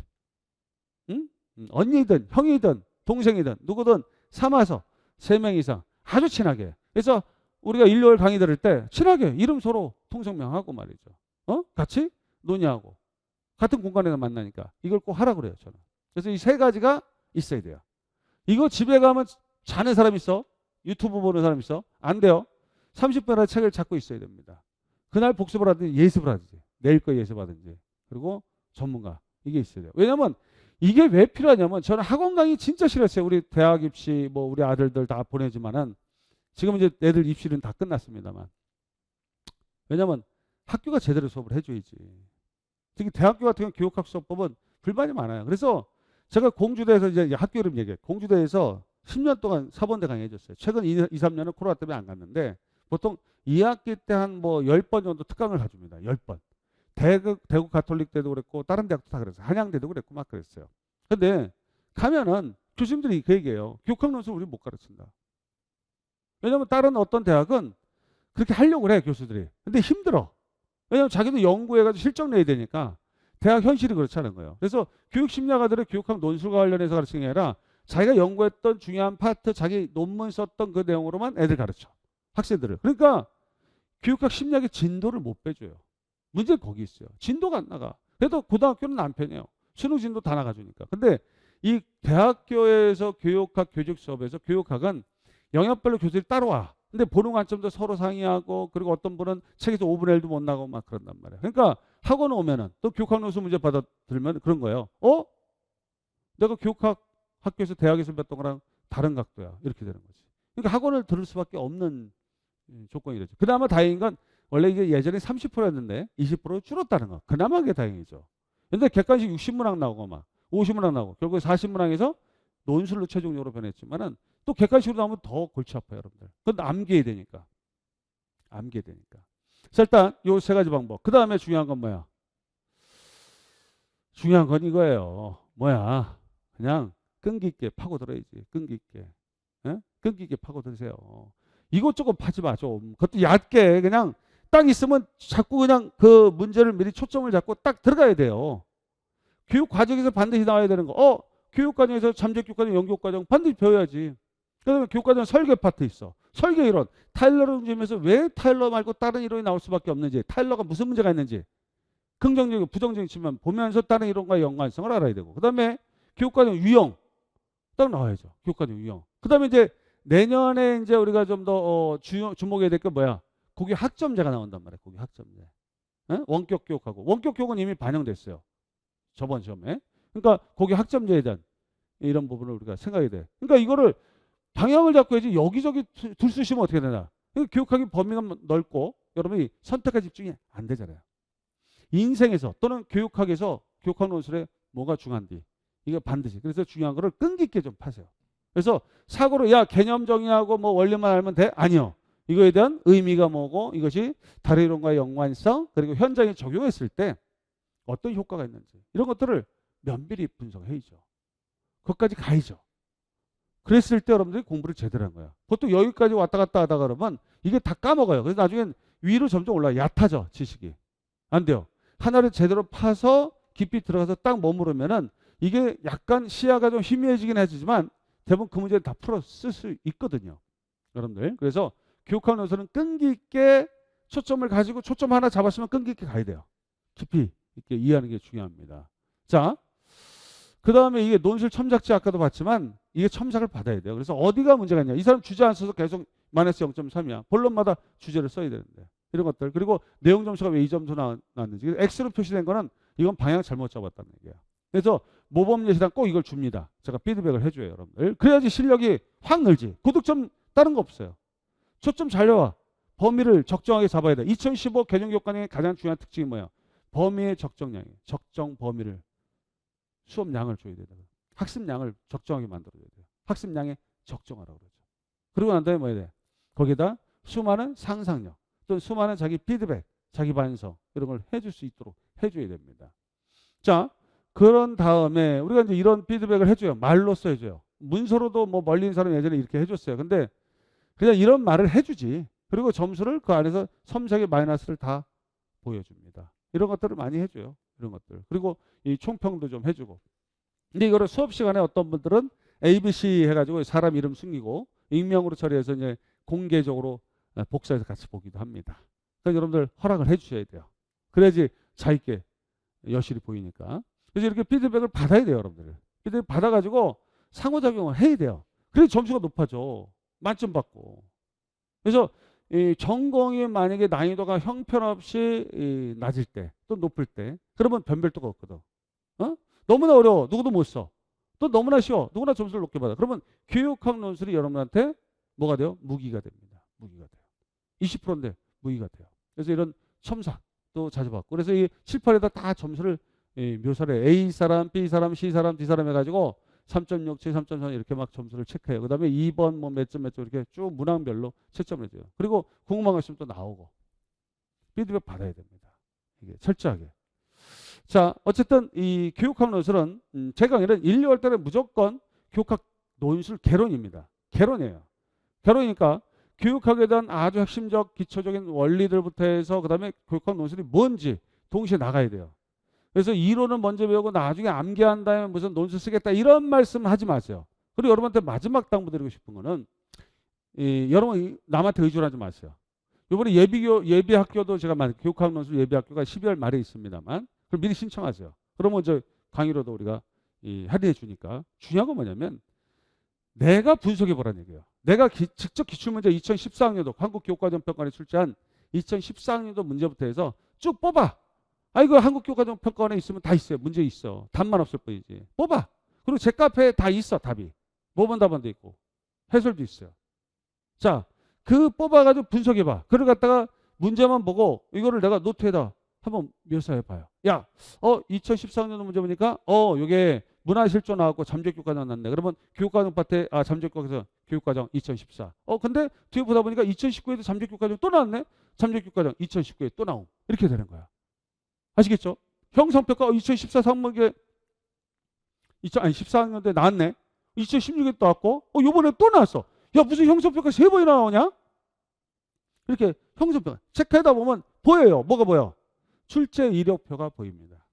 언니든 형이든 동생이든 누구든 삼아서 3명 이상 아주 친하게. 그래서 우리가 일요일 강의 들을 때 친하게 이름 서로 통성명하고 말이죠. 같이 논의하고 같은 공간에서 만나니까 이걸 꼭 하라고 그래요. 저는. 그래서 이 3가지가 있어야 돼요. 이거 집에 가면 자는 사람 있어? 유튜브 보는 사람 있어? 안 돼요. 30분이라도 책을 찾고 있어야 됩니다. 그날 복습을 하든지 예습을 하든지 내일 거 예습하든지 그리고 전문가 이게 있어야 돼요. 왜냐면 이게 왜 필요하냐면 저는 학원 강의 진짜 싫었어요. 우리 대학 입시 뭐 우리 아들들 다 보내지만은 지금 이제 애들 입시는 다 끝났습니다만. 왜냐면 학교가 제대로 수업을 해줘야지. 특히 대학교 같은 경우 교육학 수업법은 불만이 많아요. 그래서 제가 공주대에서 이제 학교 이름 얘기해. 공주대에서 10년 동안 사범대 강의해줬어요. 최근 2, 3년은 코로나 때문에 안 갔는데 보통 2학기 때 한 뭐 10번 정도 특강을 가줍니다. 10번. 대구 가톨릭대도 그랬고 다른 대학도 다 그랬어요. 한양대도 그랬고 막 그랬어요. 근데 가면은 교수님들이 그 얘기예요. 교육학 논술을 우리 못 가르친다. 왜냐면 다른 어떤 대학은 그렇게 하려고 그래 교수들이. 근데 힘들어. 왜냐면 자기도 연구해가지고 실적 내야 되니까 대학 현실이 그렇지 않은 거예요. 그래서 교육 심리학자들은 교육학 논술과 관련해서 가르치는 게 아니라 자기가 연구했던 중요한 파트, 자기 논문 썼던 그 내용으로만 애들 가르쳐. 학생들을. 그러니까 교육학 심리학의 진도를 못 빼줘요. 문제는 거기 있어요. 진도가 안 나가. 그래도 고등학교는 안 편해요. 수능 진도 다 나가주니까. 근데 이 대학교에서 교육학 교직 수업에서 교육학은 영역별로 교수들이 따로 와. 근데 보는 관점도 서로 상의하고 그리고 어떤 분은 책에서 5분의 1도 못 나가고 막 그런단 말이에요. 그러니까 학원 오면은 또 교육학 논술 문제 받아들면 그런 거예요. 내가 교육학 학교에서 대학에서 배웠던 거랑 다른 각도야. 이렇게 되는 거지. 그러니까 학원을 들을 수밖에 없는 조건이 되죠. 그나마 다행인 건 원래 이게 예전에 30%였는데 20% 줄었다는 거. 그나마 그게 다행이죠. 근데 객관식 60문항 나오고 막 50문항 나오고 결국 40문항에서 논술로 최종적으로 변했지만은 또 객관식으로 나오면 더 골치 아파요, 여러분들. 그건 암기해야 되니까. 암기해야 되니까. 자, 일단 요 세 가지 방법. 그 다음에 중요한 건 뭐야? 중요한 건 이거예요. 뭐야? 그냥 끈기 있게 파고들어야지. 끈기 있게. 예? 끈기 있게 파고드세요. 이것저것 파지 마, 좀. 그것도 얕게 그냥 딱 있으면 자꾸 그냥 그 문제를 미리 초점을 잡고 딱 들어가야 돼요. 교육 과정에서 반드시 나와야 되는 거. 교육 과정에서 잠재교육 과정, 연교육 과정 반드시 배워야지. 그다음에 교육 과정 설계 파트 있어. 설계 이론. 타일러를 움직이면서 왜 타일러 말고 다른 이론이 나올 수밖에 없는지, 타일러가 무슨 문제가 있는지, 긍정적이고 부정적인 측면 보면서 다른 이론과의 연관성을 알아야 되고, 그다음에 교육 과정 유형 딱 나와야죠. 교육 과정 유형. 그다음에 이제 내년에 이제 우리가 좀 더 주목해야 될 게 뭐야? 거기 학점제가 나온단 말이야. 거기 학점제. 원격 교육하고 원격 교육은 이미 반영됐어요. 저번 시험에. 그러니까 거기 학점제에 대한 이런 부분을 우리가 생각해야 돼. 그러니까 이거를 방향을 잡고 해야지 여기저기 들쑤시면 어떻게 되나. 그러니까 교육학의 범위가 넓고 여러분이 선택과 집중이 안 되잖아요. 인생에서 또는 교육학에서 교육학 논술에 뭐가 중요한지 이거 반드시. 그래서 중요한 거를 끈기 있게 좀 파세요. 그래서 사고로 야 개념 정의하고 뭐 원리만 알면 돼? 아니요. 이거에 대한 의미가 뭐고 이것이 다른 이론과의 연관성 그리고 현장에 적용했을 때 어떤 효과가 있는지 이런 것들을 면밀히 분석해야죠. 그것까지 가야죠. 그랬을 때 여러분들이 공부를 제대로 한 거야. 보통 여기까지 왔다 갔다 하다가 그러면 이게 다 까먹어요. 그래서 나중엔 위로 점점 올라가 얕아져 지식이. 안 돼요. 하나를 제대로 파서 깊이 들어가서 딱 머무르면은 이게 약간 시야가 좀 희미해지긴 하지만 대부분 그 문제를 다 풀어 쓸 수 있거든요. 여러분들. 그래서 교육학 논술은 끈기 있게 초점을 가지고 초점 하나 잡았으면 끈기 있게 가야 돼요. 깊이 있게 이해하는 게 중요합니다. 자, 그 다음에 이게 논술 첨삭지 아까도 봤지만 이게 첨삭을 받아야 돼요. 그래서 어디가 문제가 있냐. 이 사람 주제 안 써서 계속 마이너스 0.3이야. 본론마다 주제를 써야 되는데. 이런 것들. 그리고 내용 점수가 왜 2점수 나왔는지. X로 표시된 거는 이건 방향 잘못 잡았다는 얘기야. 그래서 모범 예시당 꼭 이걸 줍니다. 제가 피드백을 해줘요, 여러분들. 그래야지 실력이 확 늘지. 고득점 다른 거 없어요. 초점 잘 나와. 범위를 적정하게 잡아야 돼. 2015 개정교육관의 가장 중요한 특징이 뭐야? 범위의 적정량이에요. 적정 범위를. 수업량을 줘야 돼요. 학습량을 적정하게 만들어줘야 돼요. 학습량에 적정하라고 그러죠. 그리고 난 다음에 뭐 해야 돼? 거기다 수많은 상상력 또는 수많은 자기 피드백, 자기 반성 이런 걸 해줄 수 있도록 해줘야 됩니다. 자, 그런 다음에 우리가 이제 이런 피드백을 해줘요. 말로써 해줘요. 문서로도 뭐 멀리 있는 사람 예전에 이렇게 해줬어요. 근데 그냥 이런 말을 해주지. 그리고 점수를 그 안에서 섬세하게 마이너스를 다 보여줍니다. 이런 것들을 많이 해줘요. 이런 것들. 그리고 이 총평도 좀 해주고. 근데 이거를 수업 시간에 어떤 분들은 ABC 해가지고 사람 이름 숨기고 익명으로 처리해서 이제 공개적으로 복사해서 같이 보기도 합니다. 그래서 여러분들 허락을 해주셔야 돼요. 그래야지 자기께 여실히 보이니까. 그래서 이렇게 피드백을 받아야 돼요, 여러분들. 피드백 받아가지고 상호작용을 해야 돼요. 그래야 점수가 높아져. 만점 받고. 그래서 이 전공이 만약에 난이도가 형편없이 낮을 때 또 높을 때 그러면 변별도가 없거든. 너무나 어려워. 누구도 못 써. 또 너무나 쉬워. 누구나 점수를 높게 받아. 그러면 교육학 논술이 여러분한테 뭐가 돼요? 무기가 됩니다. 무기가 돼요. 20%인데 무기가 돼요. 그래서 이런 첨삭도 자주 받고, 그래서 이 칠판에다 다 점수를 묘사를 해요. A 사람, B 사람, C 사람, D 사람 해가지고 3.6, 3.3 이렇게 막 점수를 체크해요. 그 다음에 2번 뭐 몇 점 몇 점 이렇게 쭉 문항별로 채점을 해줘요. 그리고 궁금한 거 있으면 또 나오고 피드백 받아야 됩니다. 이게 철저하게. 자, 어쨌든 이 교육학 논술은 제 강의는 1, 2월 달에 무조건 교육학 논술 개론입니다. 개론이에요. 개론이니까 교육학에 대한 아주 핵심적 기초적인 원리들부터 해서 그 다음에 교육학 논술이 뭔지 동시에 나가야 돼요. 그래서 이론을 먼저 배우고 나중에 암기한 다음에 무슨 논술 쓰겠다 이런 말씀 하지 마세요. 그리고 여러분한테 마지막 당부드리고 싶은 거는 여러분 남한테 의존하지 마세요. 이번에 예비학교도 제가 교육학 논술 예비학교가 12월 말에 있습니다만 그럼 미리 신청하세요. 그러면 저 강의로도 우리가 할인해 주니까. 중요한 건 뭐냐면 내가 분석해 보라는 얘기예요. 내가 직접 기출문제 2014학년도 한국교육과정평가원에 출제한 2014학년도 문제부터 해서 쭉 뽑아. 이거 한국교육과정평가원에 있으면 다 있어요. 문제 있어. 답만 없을 뿐이지. 뽑아. 그리고 제 카페에 다 있어. 답이. 모범 답안도 있고 해설도 있어요. 자, 그 뽑아가지고 분석해봐. 그걸 갖다가 문제만 보고 이거를 내가 노트에다 한번 묘사해봐요. 야, 2014학년 문제 보니까 요게 문화실조 나왔고 잠재교과정 났네. 그러면 교육과정 파트에 잠재교과정 교육과정 2014. 근데 뒤에 보다 보니까 2019에도 잠재교과정 또 나왔네. 잠재교과정 2019에 또 나옴. 이렇게 되는 거야. 아시겠죠? 형성평가 2014 상목에 14학년도에 나왔네. 2016에 또 왔고 요번에 또 나왔어. 야, 무슨 형성평가 3번이나 나오냐? 이렇게 형성평가 체크하다 보면 보여요. 뭐가 보여? 출제 이력표가 보입니다.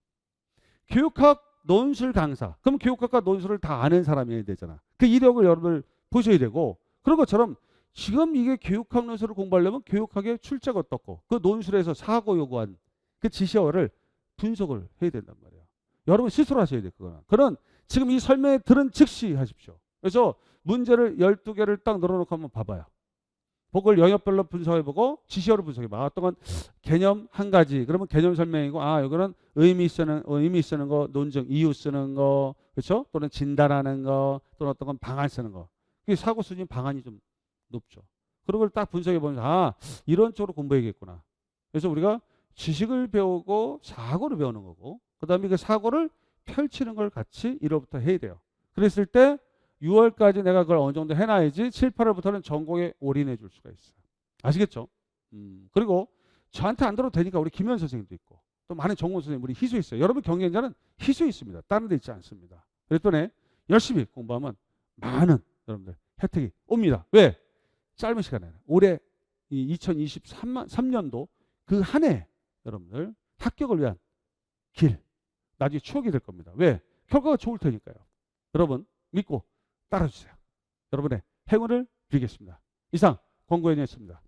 교육학 논술 강사. 그럼 교육학과 논술을 다 아는 사람이어야 되잖아. 그 이력을 여러분들 보셔야 되고, 그런 것처럼 지금 이게 교육학 논술을 공부하려면 교육학의 출제가 어떻고 그 논술에서 사고 요구한 그 지시어를 분석을 해야 된단 말이에요. 여러분 스스로 하셔야 돼요. 그건 지금 이 설명에 들은 즉시 하십시오. 그래서 문제를 12개를 딱 늘어놓고 한번 봐봐요. 그걸 영역별로 분석해보고 지시어를 분석해봐. 어떤 건 개념 한 가지. 그러면 개념 설명이고, 이거는 의미 쓰는 거, 논증, 이유 쓰는 거, 그렇죠? 또는 진단하는 거, 또는 어떤 건 방안 쓰는 거. 그게 사고 수준 방안이 좀 높죠. 그런 걸 딱 분석해보면서 이런 쪽으로 공부해야겠구나. 그래서 우리가 지식을 배우고 사고를 배우는 거고, 그 다음에 그 사고를 펼치는 걸 같이 1월부터 해야 돼요. 그랬을 때 6월까지 내가 그걸 어느 정도 해놔야지 7, 8월부터는 전공에 올인해 줄 수가 있어요. 아시겠죠? 그리고 저한테 안 들어도 되니까 우리 김현 선생님도 있고 또 많은 전공 선생님, 우리 희수에 있어요. 여러분 경쟁자는 희수에 있습니다. 다른 데 있지 않습니다. 그랬더니 열심히 공부하면 많은 여러분들 혜택이 옵니다. 왜? 짧은 시간에 올해 2023년도 그 한 해 여러분들 합격을 위한 길, 나중에 추억이 될 겁니다. 왜? 결과가 좋을 테니까요. 여러분 믿고 따라주세요. 여러분의 행운을 빌겠습니다. 이상 권고현이었습니다.